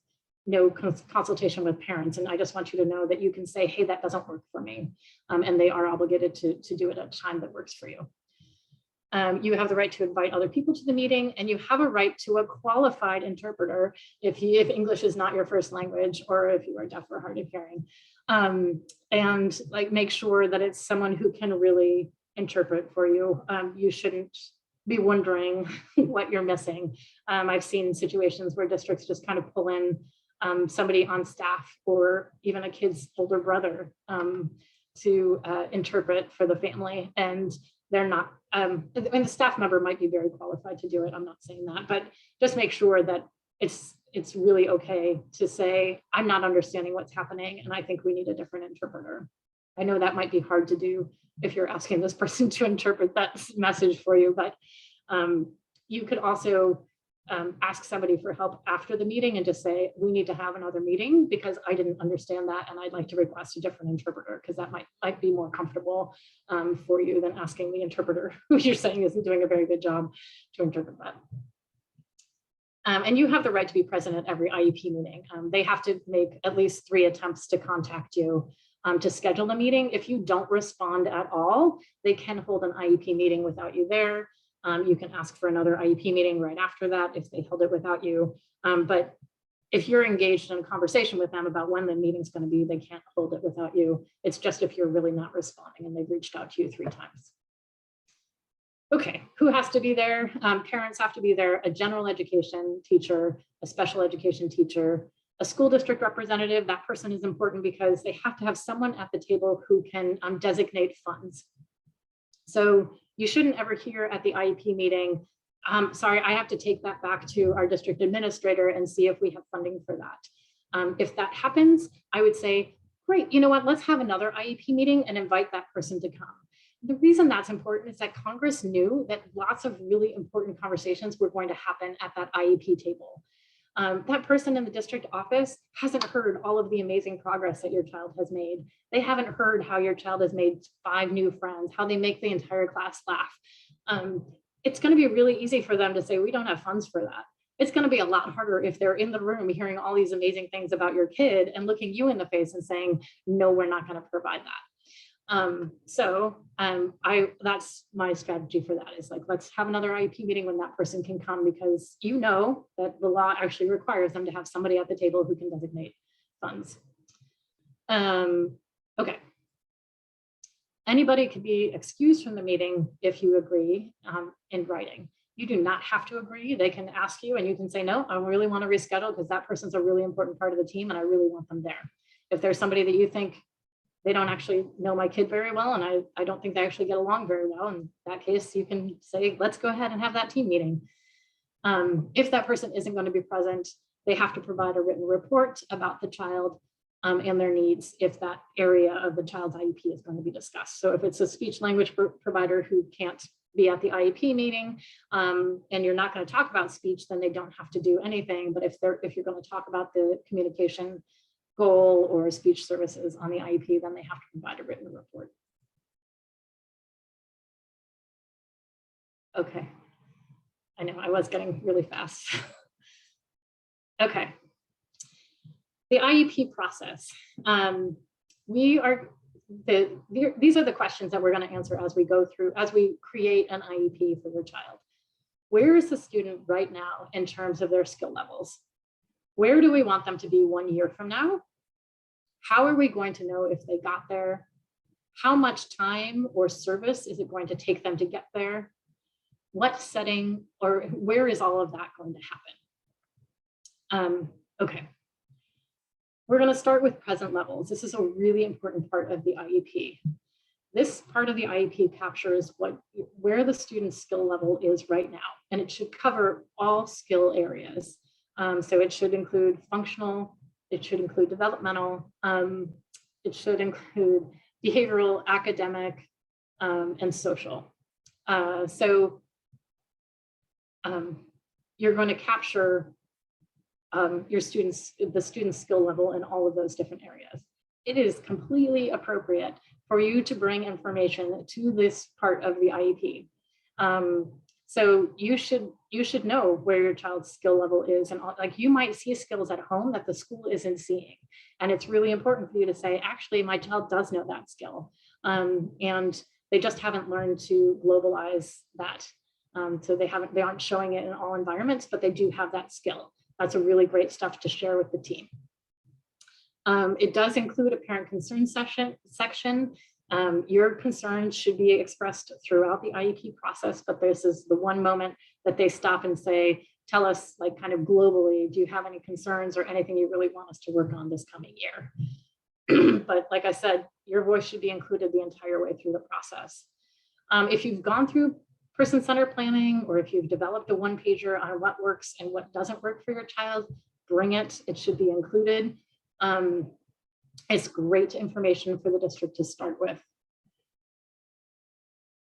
no consultation with parents. And I just want you to know that you can say, hey, that doesn't work for me. And they are obligated to do it at a time that works for you. You have the right to invite other people to the meeting, and you have a right to a qualified interpreter if English is not your first language, or if you are deaf or hard of hearing. And like make sure that it's someone who can really interpret for you. You shouldn't be wondering what you're missing. I've seen situations where districts just kind of pull in somebody on staff or even a kid's older brother to interpret for the family, and they're not, and the staff member might be very qualified to do it. I'm not saying that, but just make sure that it's really okay to say, I'm not understanding what's happening, and I think we need a different interpreter. I know that might be hard to do if you're asking this person to interpret that message for you, but you could also ask somebody for help after the meeting and just say, we need to have another meeting because I didn't understand that, and I'd like to request a different interpreter, because that might be more comfortable for you than asking the interpreter who you're saying isn't doing a very good job to interpret that. And you have the right to be present at every IEP meeting. They have to make at least 3 attempts to contact you to schedule a meeting. If you don't respond at all, they can hold an IEP meeting without you there. You can ask for another IEP meeting right after that if they held it without you. But if you're engaged in a conversation with them about when the meeting's going to be, they can't hold it without you. It's just if you're really not responding and they've reached out to you 3 times. Okay, who has to be there? Parents have to be there, a general education teacher, a special education teacher, a school district representative. That person is important because they have to have someone at the table who can designate funds. So you shouldn't ever hear at the IEP meeting, sorry, I have to take that back to our district administrator and see if we have funding for that. If that happens, I would say, great, you know what, let's have another IEP meeting and invite that person to come. The reason that's important is that Congress knew that lots of really important conversations were going to happen at that IEP table. That person in the district office hasn't heard all of the amazing progress that your child has made. They haven't heard how your child has made 5 new friends, how they make the entire class laugh. It's going to be really easy for them to say, we don't have funds for that. It's going to be a lot harder if they're in the room hearing all these amazing things about your kid and looking you in the face and saying, no, we're not going to provide that. That's my strategy for that, is like, let's have another IEP meeting when that person can come, because you know that the law actually requires them to have somebody at the table who can designate funds. Okay. Anybody can be excused from the meeting if you agree in writing. You do not have to agree. They can ask you and you can say, no, I really want to reschedule because that person's a really important part of the team and I really want them there. If there's somebody that you think they don't actually know my kid very well and I don't think they actually get along very well, in that case, you can say, let's go ahead and have that team meeting. If that person isn't going to be present, they have to provide a written report about the child and their needs if that area of the child's IEP is going to be discussed. So if it's a speech language provider who can't be at the IEP meeting and you're not going to talk about speech, then they don't have to do anything. But if you're going to talk about the communication goal or speech services on the IEP, then they have to provide a written report. Okay, I know I was getting really fast. Okay, the IEP process. These are the questions that we're going to answer as we go through, as we create an IEP for your child. Where is the student right now in terms of their skill levels? Where do we want them to be 1 year from now? How are we going to know if they got there? How much time or service is it going to take them to get there? What setting or where is all of that going to happen? Okay. We're going to start with present levels. This is a really important part of the IEP. This part of the IEP captures where the student's skill level is right now, and it should cover all skill areas. So it should include functional, it should include developmental, it should include behavioral, academic, and social. So you're going to capture the student's skill level in all of those different areas. It is completely appropriate for you to bring information to this part of the IEP. So you should know where your child's skill level is, and like you might see skills at home that the school isn't seeing, and it's really important for you to say, actually, my child does know that skill, and they just haven't learned to globalize that. So they aren't showing it in all environments, but they do have that skill. That's a really great stuff to share with the team. It does include a parent concern section. Your concerns should be expressed throughout the IEP process, but this is the one moment that they stop and say, tell us, like, kind of globally, do you have any concerns or anything you really want us to work on this coming year? But like I said, your voice should be included the entire way through the process. If you've gone through person-centered planning, or if you've developed a one-pager on what works and what doesn't work for your child, bring it. It should be included. It's great information for the district to start with.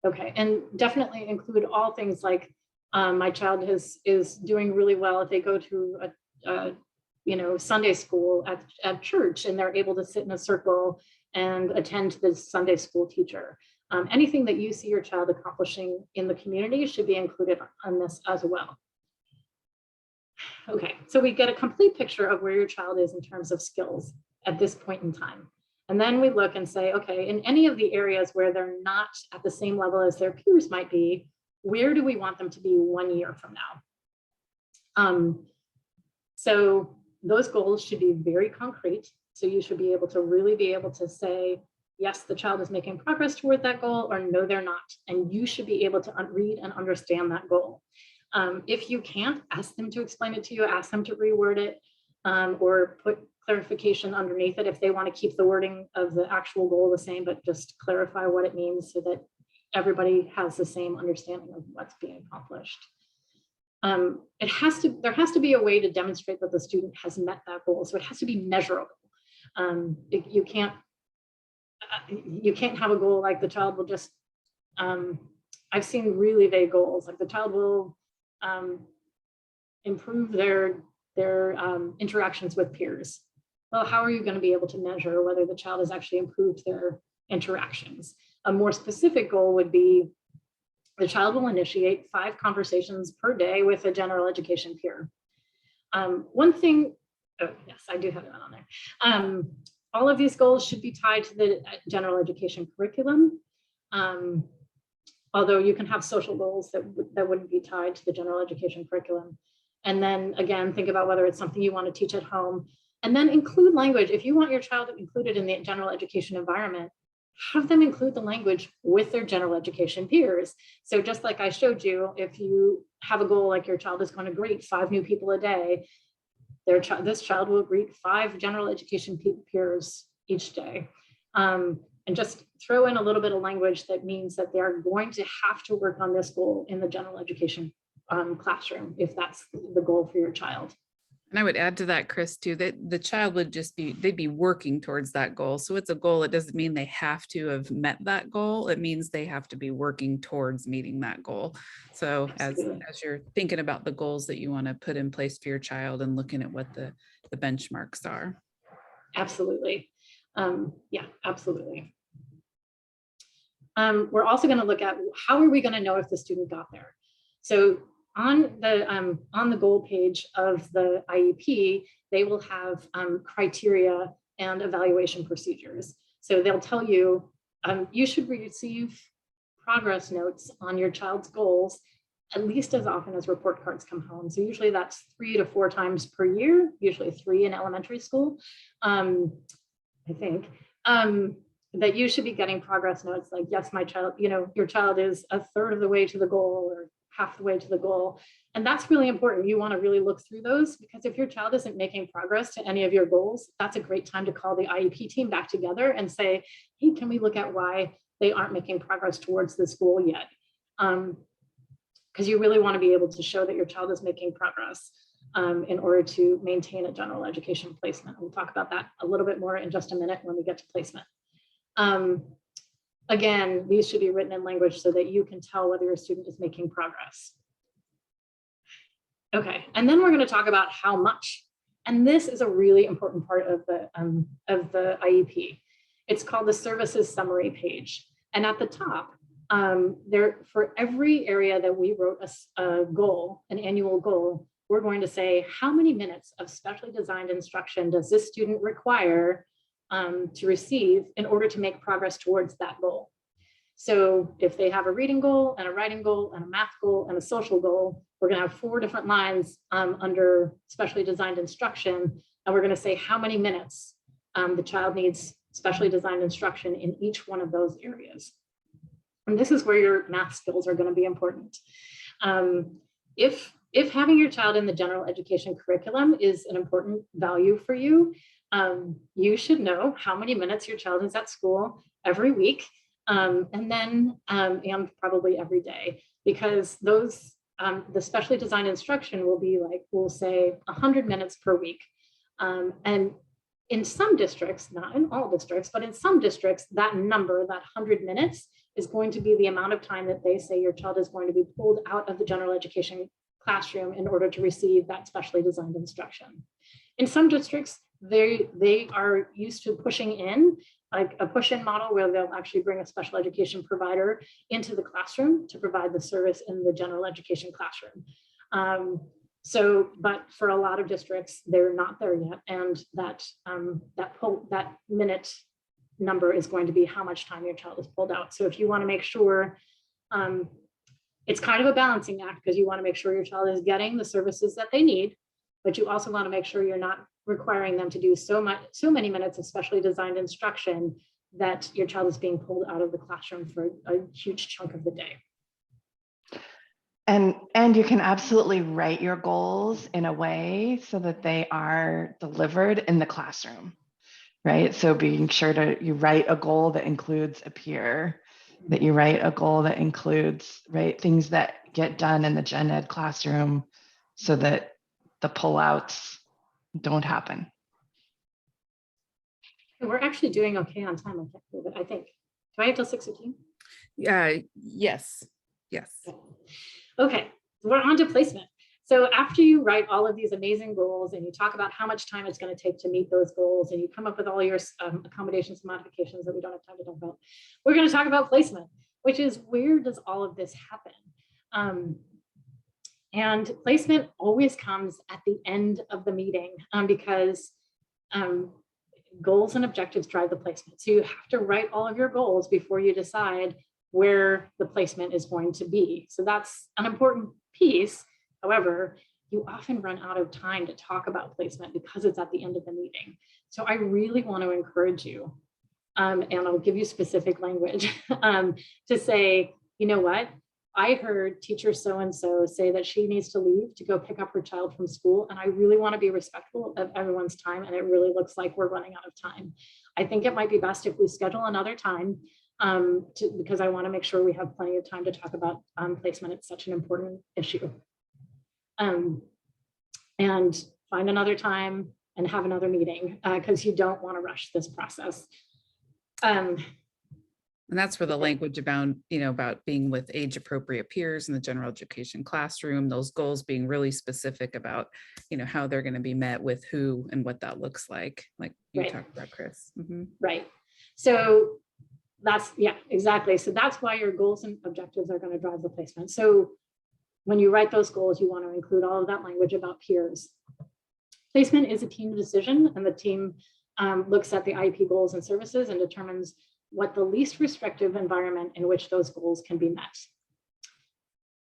Okay, and definitely include all things like my child is doing really well if they go to a Sunday school at church and they're able to sit in a circle and attend to the Sunday school teacher. Anything that you see your child accomplishing in the community should be included on this as well. Okay, so we get a complete picture of where your child is in terms of skills at this point in time. And then we look and say, okay, in any of the areas where they're not at the same level as their peers might be, where do we want them to be 1 year from now? So those goals should be very concrete. So you should be able to really be able to say, yes, the child is making progress toward that goal, or no, they're not. And you should be able to read and understand that goal. If you can't, ask them to explain it to you, ask them to reword it, or put clarification underneath it if they want to keep the wording of the actual goal the same, but just clarify what it means so that everybody has the same understanding of what's being accomplished. There has to be a way to demonstrate that the student has met that goal. So it has to be measurable. You can't have a goal like the child will just, I've seen really vague goals, like the child will improve their interactions with peers. Well, how are you going to be able to measure whether the child has actually improved their interactions? A more specific goal would be the child will initiate 5 conversations per day with a general education peer. One thing, oh yes, I do have that on there. All of these goals should be tied to the general education curriculum. Although you can have social goals that wouldn't be tied to the general education curriculum. And then again, think about whether it's something you want to teach at home, and then include language. If you want your child included in the general education environment, have them include the language with their general education peers. So just like I showed you, if you have a goal like your child is going to greet 5 new people a day, this child will greet 5 general education peers each day. And just throw in a little bit of language that means that they are going to have to work on this goal in the general education classroom, if that's the goal for your child. And I would add to that, Chris, too, that the child would they'd be working towards that goal. So it's a goal. It doesn't mean they have to have met that goal. It means they have to be working towards meeting that goal. So as you're thinking about the goals that you want to put in place for your child and looking at what the benchmarks are. Absolutely. Yeah, absolutely. We're also going to look at how are we going to know if the student got there. So on the goal page of the IEP, they will have criteria and evaluation procedures. So they'll tell you, you should receive progress notes on your child's goals at least as often as report cards come home. So usually that's 3 to 4 times per year, usually 3 in elementary school, I think. That you should be getting progress notes like, yes, my child, your child is 1/3 of the way to the goal or half the way to the goal. And that's really important. You want to really look through those, because if your child isn't making progress to any of your goals, that's a great time to call the IEP team back together and say, hey, can we look at why they aren't making progress towards this goal yet? Because you really want to be able to show that your child is making progress in order to maintain a general education placement. We'll talk about that a little bit more in just a minute when we get to placement. Again, these should be written in language so that you can tell whether your student is making progress. Okay, and then we're going to talk about how much. And this is a really important part of the IEP. It's called the services summary page. And at the top, for every area that we wrote a goal, an annual goal, we're going to say how many minutes of specially designed instruction does this student require to receive in order to make progress towards that goal. So if they have a reading goal and a writing goal and a math goal and a social goal, we're going to have 4 different lines under specially designed instruction. And we're going to say how many minutes the child needs specially designed instruction in each one of those areas. And this is where your math skills are going to be important. If having your child in the general education curriculum is an important value for you, you should know how many minutes your child is at school every week. And then and probably every day, because those the specially designed instruction will be like, we'll say 100 minutes per week. And in some districts, not in all districts, but in some districts, that number, that 100 minutes is going to be the amount of time that they say your child is going to be pulled out of the general education classroom in order to receive that specially designed instruction. In some districts, they are used to pushing in, like a push-in model where they'll actually bring a special education provider into the classroom to provide the service in the general education classroom. But for a lot of districts, they're not there yet. And that minute number is going to be how much time your child is pulled out. So if you want to make sure, it's kind of a balancing act, because you want to make sure your child is getting the services that they need, but you also want to make sure you're not requiring them to do so many minutes of specially designed instruction that your child is being pulled out of the classroom for a huge chunk of the day. And you can absolutely write your goals in a way so that they are delivered in the classroom, right? So being sure you write a goal that includes a peer, that you write a goal that includes, right, things that get done in the gen ed classroom so that the pullouts don't happen. We're actually doing okay on time, I think. Do I have till 6:15? Yes. Okay, we're on to placement. So after you write all of these amazing goals and you talk about how much time it's going to take to meet those goals, and you come up with all your accommodations and modifications that we don't have time to talk about, we're going to talk about placement, which is where does all of this happen? And placement always comes at the end of the meeting because goals and objectives drive the placement. So you have to write all of your goals before you decide where the placement is going to be. So that's an important piece. However, you often run out of time to talk about placement because it's at the end of the meeting. So I really want to encourage you, and I'll give you specific language, to say, you know what? I heard teacher so-and-so say that she needs to leave to go pick up her child from school. And I really want to be respectful of everyone's time. And it really looks like we're running out of time. I think it might be best if we schedule another time because I want to make sure we have plenty of time to talk about placement. It's such an important issue. And find another time and have another meeting because you don't want to rush this process. And that's where the language about being with age appropriate peers in the general education classroom, those goals being really specific about, how they're going to be met with who and what that looks like you right. talked about, Chris. Mm-hmm. Right. So that's, yeah, exactly. So that's why your goals and objectives are going to drive the placement. So when you write those goals, you want to include all of that language about peers. Placement is a team decision, and the team looks at the IEP goals and services and determines what the least restrictive environment in which those goals can be met.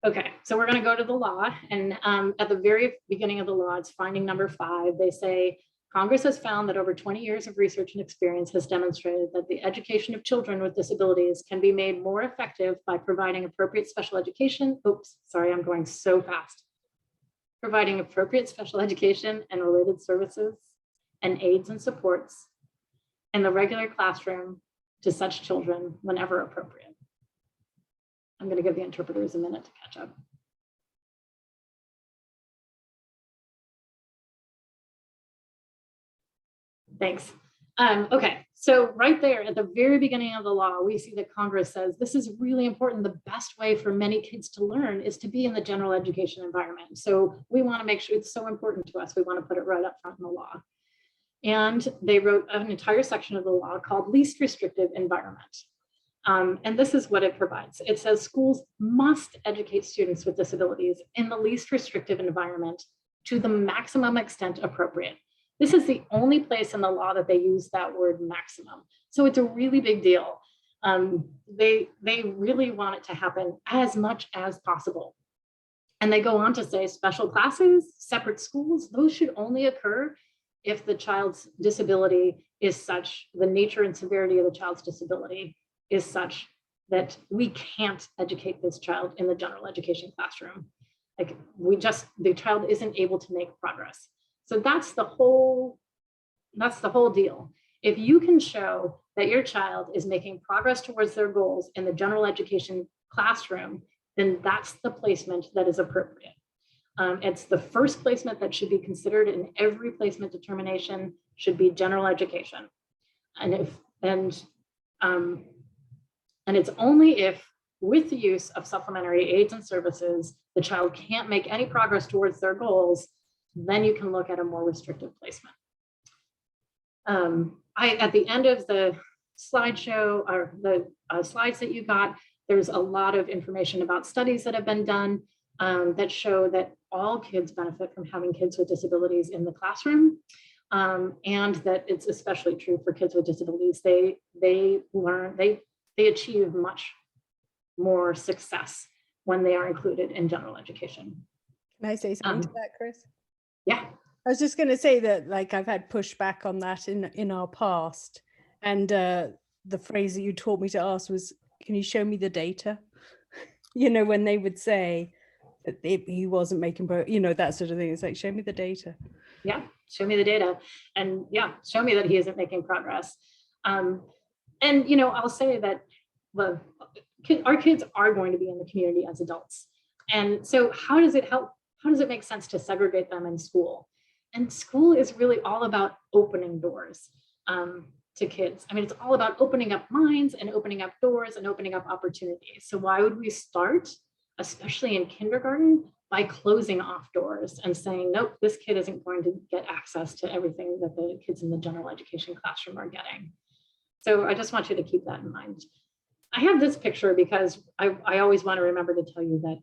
Okay, so we're going to go to the law, and at the very beginning of the law, it's finding number 5. They say, Congress has found that over 20 years of research and experience has demonstrated that the education of children with disabilities can be made more effective by providing appropriate special education. Oops, sorry, I'm going so fast. Providing appropriate special education and related services and aids and supports in the regular classroom to such children whenever appropriate. I'm going to give the interpreters a minute to catch up. Thanks. Okay, so right there at the very beginning of the law, we see that Congress says this is really important. The best way for many kids to learn is to be in the general education environment. So we want to make sure it's so important to us. We want to put it right up front in the law. And they wrote an entire section of the law called least restrictive environment. And this is what it provides. It says schools must educate students with disabilities in the least restrictive environment to the maximum extent appropriate. This is the only place in the law that they use that word maximum. So it's a really big deal. They really want it to happen as much as possible. And they go on to say special classes, separate schools, those should only occur if the child's disability is such, the nature and severity of the child's disability is such that we can't educate this child in the general education classroom. Like the child isn't able to make progress. So that's the whole deal. If you can show that your child is making progress towards their goals in the general education classroom, then that's the placement that is appropriate. It's the first placement that should be considered in every placement determination should be general education. And it's only if, with the use of supplementary aids and services, the child can't make any progress towards their goals, then you can look at a more restrictive placement. At the end of the slideshow, or the slides that you got, there's a lot of information about studies that have been done that show that all kids benefit from having kids with disabilities in the classroom, and that it's especially true for kids with disabilities. They achieve much more success when they are included in general education. Can I say something to that, Chris? Yeah. I was just going to say that, like, I've had pushback on that in our past, and the phrase that you taught me to ask was, "Can you show me the data?" You know, when they would say that he wasn't making that sort of thing. It's like, show me the data. Yeah, show me the data, and yeah, show me that he isn't making progress. And I'll say that our kids are going to be in the community as adults, and so how does it help? How does it make sense to segregate them in school? And school is really all about opening doors to kids. I mean, it's all about opening up minds and opening up doors and opening up opportunities. So why would we start, especially in kindergarten, by closing off doors and saying, nope, this kid isn't going to get access to everything that the kids in the general education classroom are getting? So I just want you to keep that in mind. I have this picture because I always want to remember to tell you that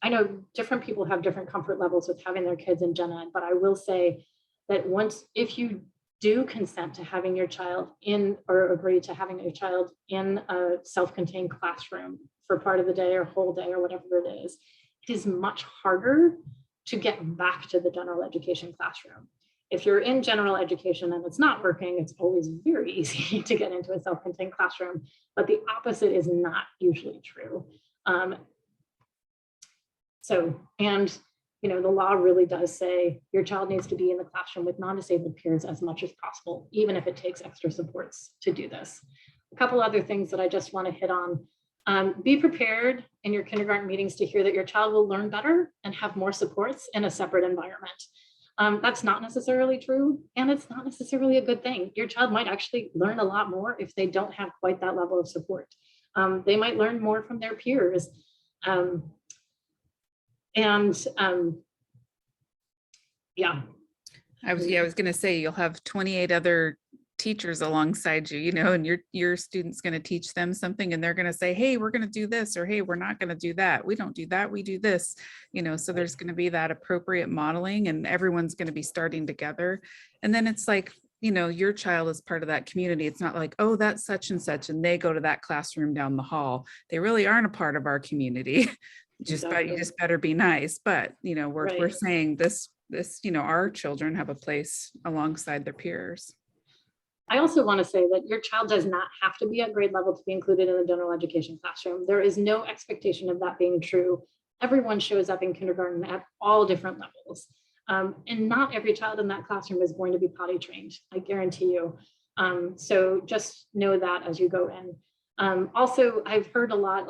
I know different people have different comfort levels with having their kids in gen ed, but I will say that if you do consent to having your child in, or agree to having your child in a self-contained classroom for part of the day or whole day or whatever it is much harder to get back to the general education classroom. If you're in general education and it's not working, it's always very easy to get into a self-contained classroom, but the opposite is not usually true. The law really does say your child needs to be in the classroom with non-disabled peers as much as possible, even if it takes extra supports to do this. A couple other things that I just want to hit on. Be prepared in your kindergarten meetings to hear that your child will learn better and have more supports in a separate environment. That's not necessarily true, and it's not necessarily a good thing. Your child might actually learn a lot more if they don't have quite that level of support. They might learn more from their peers. I was going to say, you'll have 28 other teachers alongside you, and your student's going to teach them something, and they're going to say, hey, we're going to do this, or hey, we're not going to do that. We don't do that, we do this, so there's going to be that appropriate modeling, and everyone's going to be starting together. And then it's like, your child is part of that community. It's not like, oh, that's such and such, and they go to that classroom down the hall. They really aren't a part of our community. You just better be nice. But, we're saying this, our children have a place alongside their peers. I also want to say that your child does not have to be at grade level to be included in the general education classroom. There is no expectation of that being true. Everyone shows up in kindergarten at all different levels. And not every child in that classroom is going to be potty trained, I guarantee you. So just know that as you go in. Also, I've heard a lot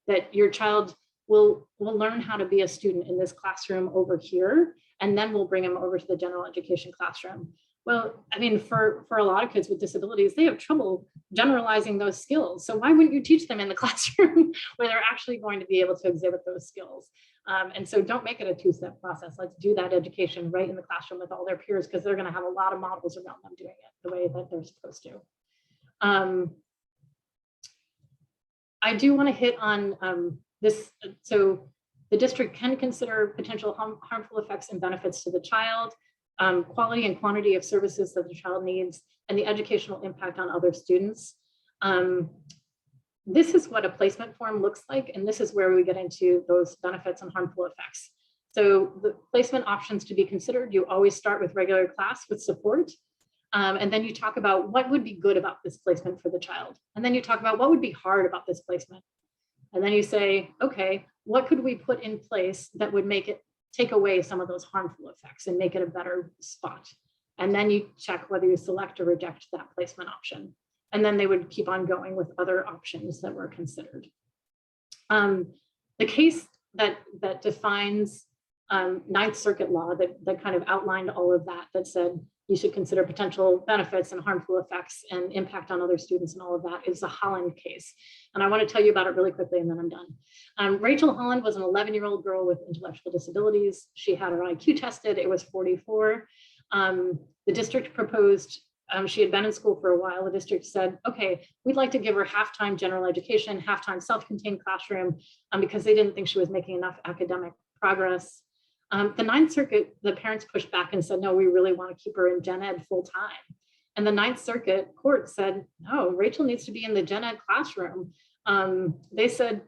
that your child will learn how to be a student in this classroom over here, and then we'll bring them over to the general education classroom. Well, I mean, for a lot of kids with disabilities, they have trouble generalizing those skills. So why wouldn't you teach them in the classroom where they're actually going to be able to exhibit those skills? And so don't make it a two-step process. Let's do that education right in the classroom with all their peers, because they're going to have a lot of models around them doing it the way that they're supposed to. I do want to hit on this. So the district can consider potential harmful effects and benefits to the child, quality and quantity of services that the child needs, and the educational impact on other students. This is what a placement form looks like, and this is where we get into those benefits and harmful effects. So the placement options to be considered, you always start with regular class with support. And then you talk about what would be good about this placement for the child. And then you talk about what would be hard about this placement. And then you say, okay, what could we put in place that would make it take away some of those harmful effects and make it a better spot? And then you check whether you select or reject that placement option. And then they would keep on going with other options that were considered. The case that defines Ninth Circuit law that kind of outlined all of that, that said you should consider potential benefits and harmful effects and impact on other students and all of that, is the Holland case. And I want to tell you about it really quickly and then I'm done. Rachel Holland was an 11-year-old girl with intellectual disabilities. She had her IQ tested, it was 44. The district proposed, she had been in school for a while. The district said, okay, we'd like to give her half-time general education, half-time self-contained classroom, because they didn't think she was making enough academic progress. The Ninth Circuit, the parents pushed back and said, no, we really want to keep her in gen ed full time. And the Ninth Circuit court said, no, Rachel needs to be in the gen ed classroom. They said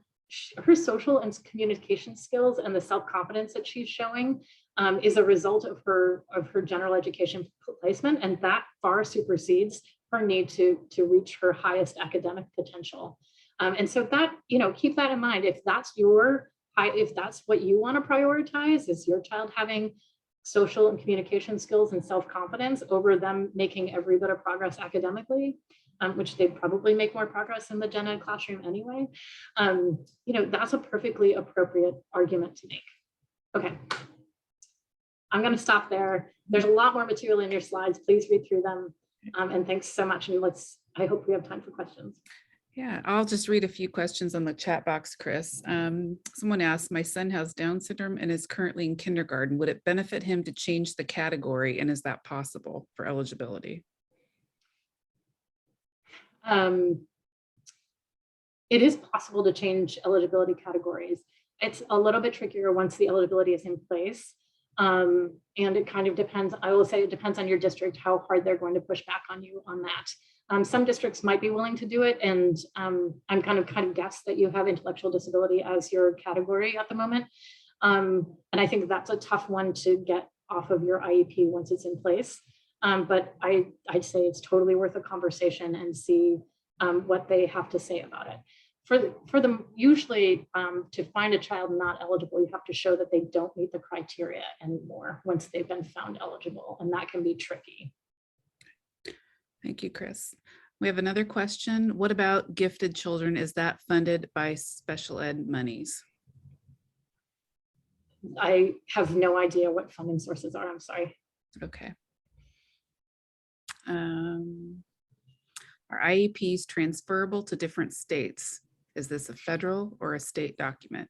her social and communication skills and the self-confidence that she's showing is a result of her general education placement, and that far supersedes her need to reach her highest academic potential. And so that, keep that in mind. If that's what you want to prioritize, is your child having social and communication skills and self-confidence over them making every bit of progress academically, which they'd probably make more progress in the gen ed classroom anyway, that's a perfectly appropriate argument to make. Okay. I'm going to stop there. There's a lot more material in your slides. Please read through them. And thanks so much. And I hope we have time for questions. Yeah, I'll just read a few questions on the chat box, Chris. Someone asked, my son has Down syndrome and is currently in kindergarten. Would it benefit him to change the category? And is that possible for eligibility? It is possible to change eligibility categories. It's a little bit trickier once the eligibility is in place. And it kind of depends, I will say it depends on your district, how hard they're going to push back on you on that. Some districts might be willing to do it. And I'm kind of guess that you have intellectual disability as your category at the moment. And I think that's a tough one to get off of your IEP once it's in place. But I'd say it's totally worth a conversation and see what they have to say about it. For them, usually to find a child not eligible, you have to show that they don't meet the criteria anymore once they've been found eligible, and that can be tricky. Thank you, Chris. We have another question. What about gifted children? Is that funded by special ed monies? I have no idea what funding sources are. I'm sorry. Okay. Are IEPs transferable to different states? Is this a federal or a state document?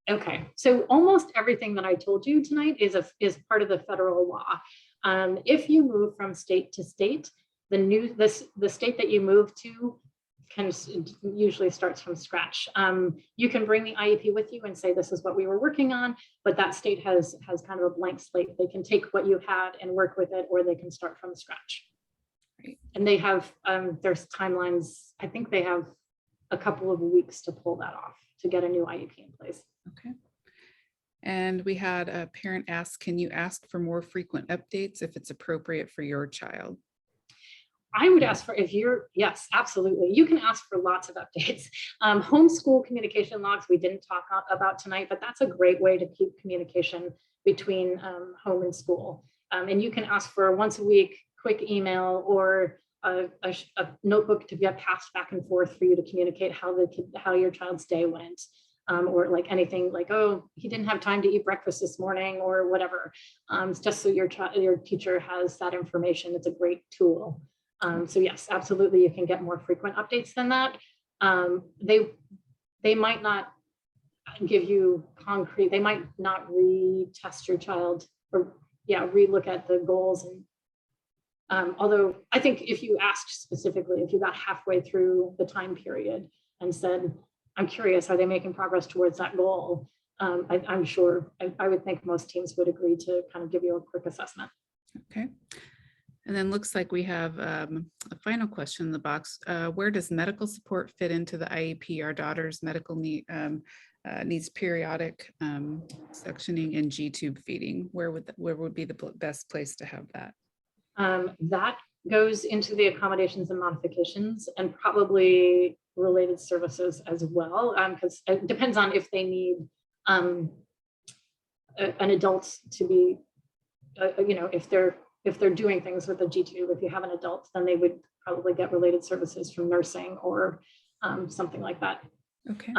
Okay, so almost everything that I told you tonight is part of the federal law. If you move from state to state, the state that you move to usually starts from scratch. You can bring the IEP with you and say, this is what we were working on, but that state has kind of a blank slate. They can take what you had and work with it, or they can start from scratch. Right. And they have, there's timelines. I think they have a couple of weeks to pull that off to get a new IEP in place. Okay. And we had a parent ask, can you ask for more frequent updates if it's appropriate for your child? I would ask for, yes, absolutely. You can ask for lots of updates. Homeschool communication logs we didn't talk about tonight, but that's a great way to keep communication between home and school. And you can ask for once a week, quick email, or a notebook to get passed back and forth for you to communicate how your child's day went, or like anything like, oh, he didn't have time to eat breakfast this morning, or whatever. Just so your teacher has that information. It's a great tool. So yes, absolutely, you can get more frequent updates than that. They might not give you concrete. They might not retest your child, or relook at the goals. And although I think if you asked specifically, if you got halfway through the time period and said, I'm curious, are they making progress towards that goal? I'm sure, I would think most teams would agree to kind of give you a quick assessment. Okay. And then looks like we have a final question in the box. Where does medical support fit into the IEP? Our daughter's medical needs periodic suctioning and G-tube feeding. Where would be the best place to have that? That goes into the accommodations and modifications and probably related services as well, because it depends on if they need an adult to be, if they're doing things with a G-tube. If you have an adult, then they would probably get related services from nursing or something like that. Okay.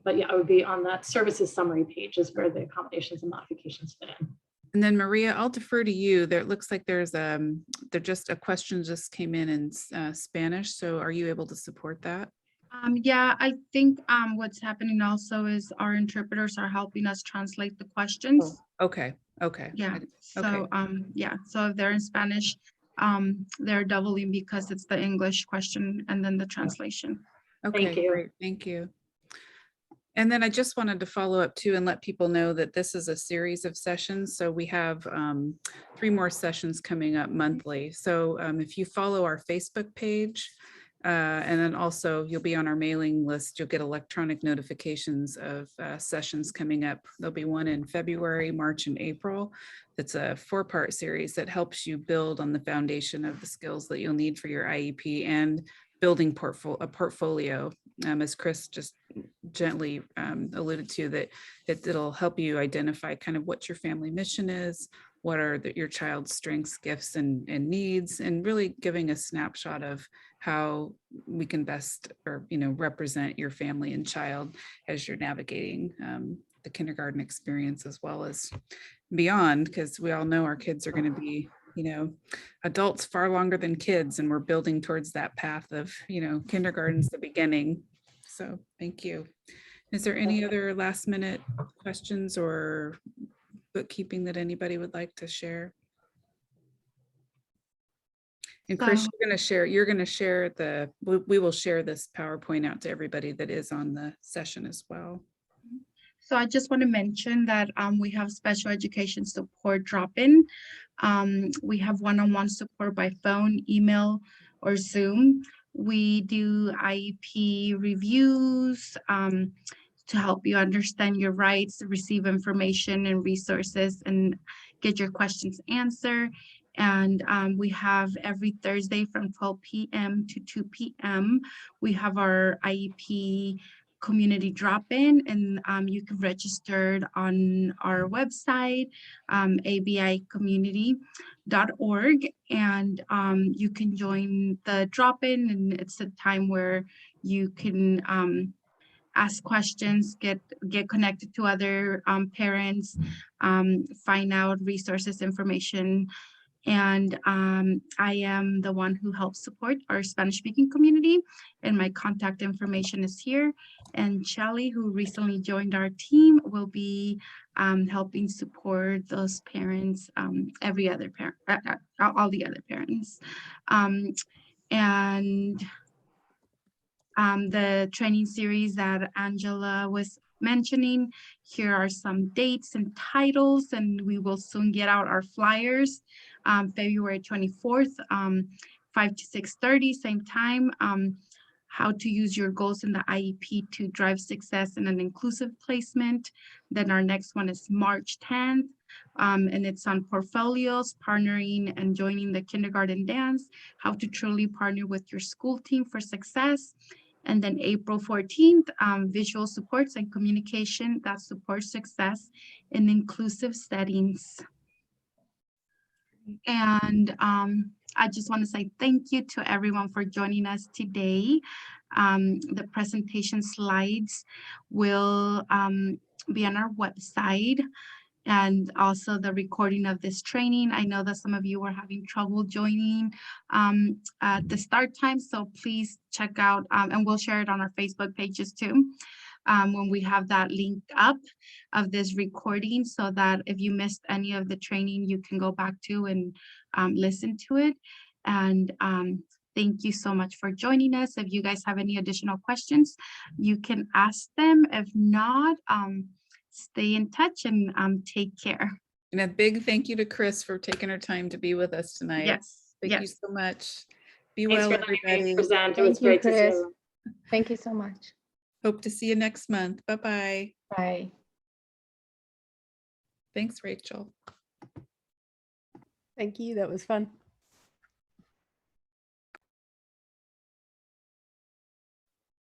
But yeah, I would be on that services summary page is where the accommodations and modifications fit in. And then Maria, I'll defer to you. There, it looks like there's there just a question just came in Spanish. So are you able to support that? Yeah, I think what's happening also is our interpreters are helping us translate the questions. Oh, okay. Okay. Yeah. So Okay. yeah. So if they're in Spanish, they're doubling because it's the English question and then the translation. Okay. Thank you. Great. Thank you. And then I just wanted to follow up too and let people know that this is a series of sessions. So we have 3 more sessions coming up monthly. So if you follow our Facebook page, and then also you'll be on our mailing list, you'll get electronic notifications of sessions coming up. There'll be one in February, March, and April. It's a 4-part series that helps you build on the foundation of the skills that you'll need for your IEP and building a portfolio. As Chris just gently alluded to, that it'll help you identify kind of what your family mission is, what are your child's strengths, gifts, and needs, and really giving a snapshot of how we can best represent your family and child as you're navigating the kindergarten experience as well as beyond, because we all know our kids are going to be adults far longer than kids, and we're building towards that path of kindergarten's the beginning. So thank you. Is there any other last minute questions or bookkeeping that anybody would like to share? And Chris, you're going to share we will share this PowerPoint out to everybody that is on the session as well. So I just want to mention that we have special education support drop-in. We have one-on-one support by phone, email, or Zoom. We do IEP reviews to help you understand your rights, receive information and resources, and get your questions answered. And we have every Thursday from 12 p.m. to 2 p.m. We have our IEP community drop-in, and you can register on our website, abicommunity.org, and you can join the drop-in, and it's a time where you can ask questions, get connected to other parents, find out resources, information. And I am the one who helps support our Spanish-speaking community, and my contact information is here. And Shelly, who recently joined our team, will be helping support those parents, every other parent, all the other parents. The training series that Angela was mentioning, here are some dates and titles, and we will soon get out our flyers. February 24th, 5 to 6:30, same time. How to use your goals in the IEP to drive success in an inclusive placement. Then our next one is March 10th, and it's on portfolios, partnering and joining the kindergarten dance, how to truly partner with your school team for success. And then April 14th, visual supports and communication that supports success in inclusive settings. And I just want to say thank you to everyone for joining us today. The presentation slides will be on our website, and also the recording of this training. I know that some of you were having trouble joining at the start time, so please check out, and we'll share it on our Facebook pages too, when we have that link up of this recording, so that if you missed any of the training, you can go back to and listen to it. And Thank you so much for joining us. If you guys have any additional questions, you can ask them. If not, stay in touch and take care. And a big thank you to Chris for taking her time to be with us tonight. Yes. Thank you yes. so much. Be Thanks well, for letting me everybody. present. It was Thank you, great to see Chris. you. Thank you so much. Hope to see you next month. Bye-bye. Bye. Thanks, Rachel. Thank you. That was fun.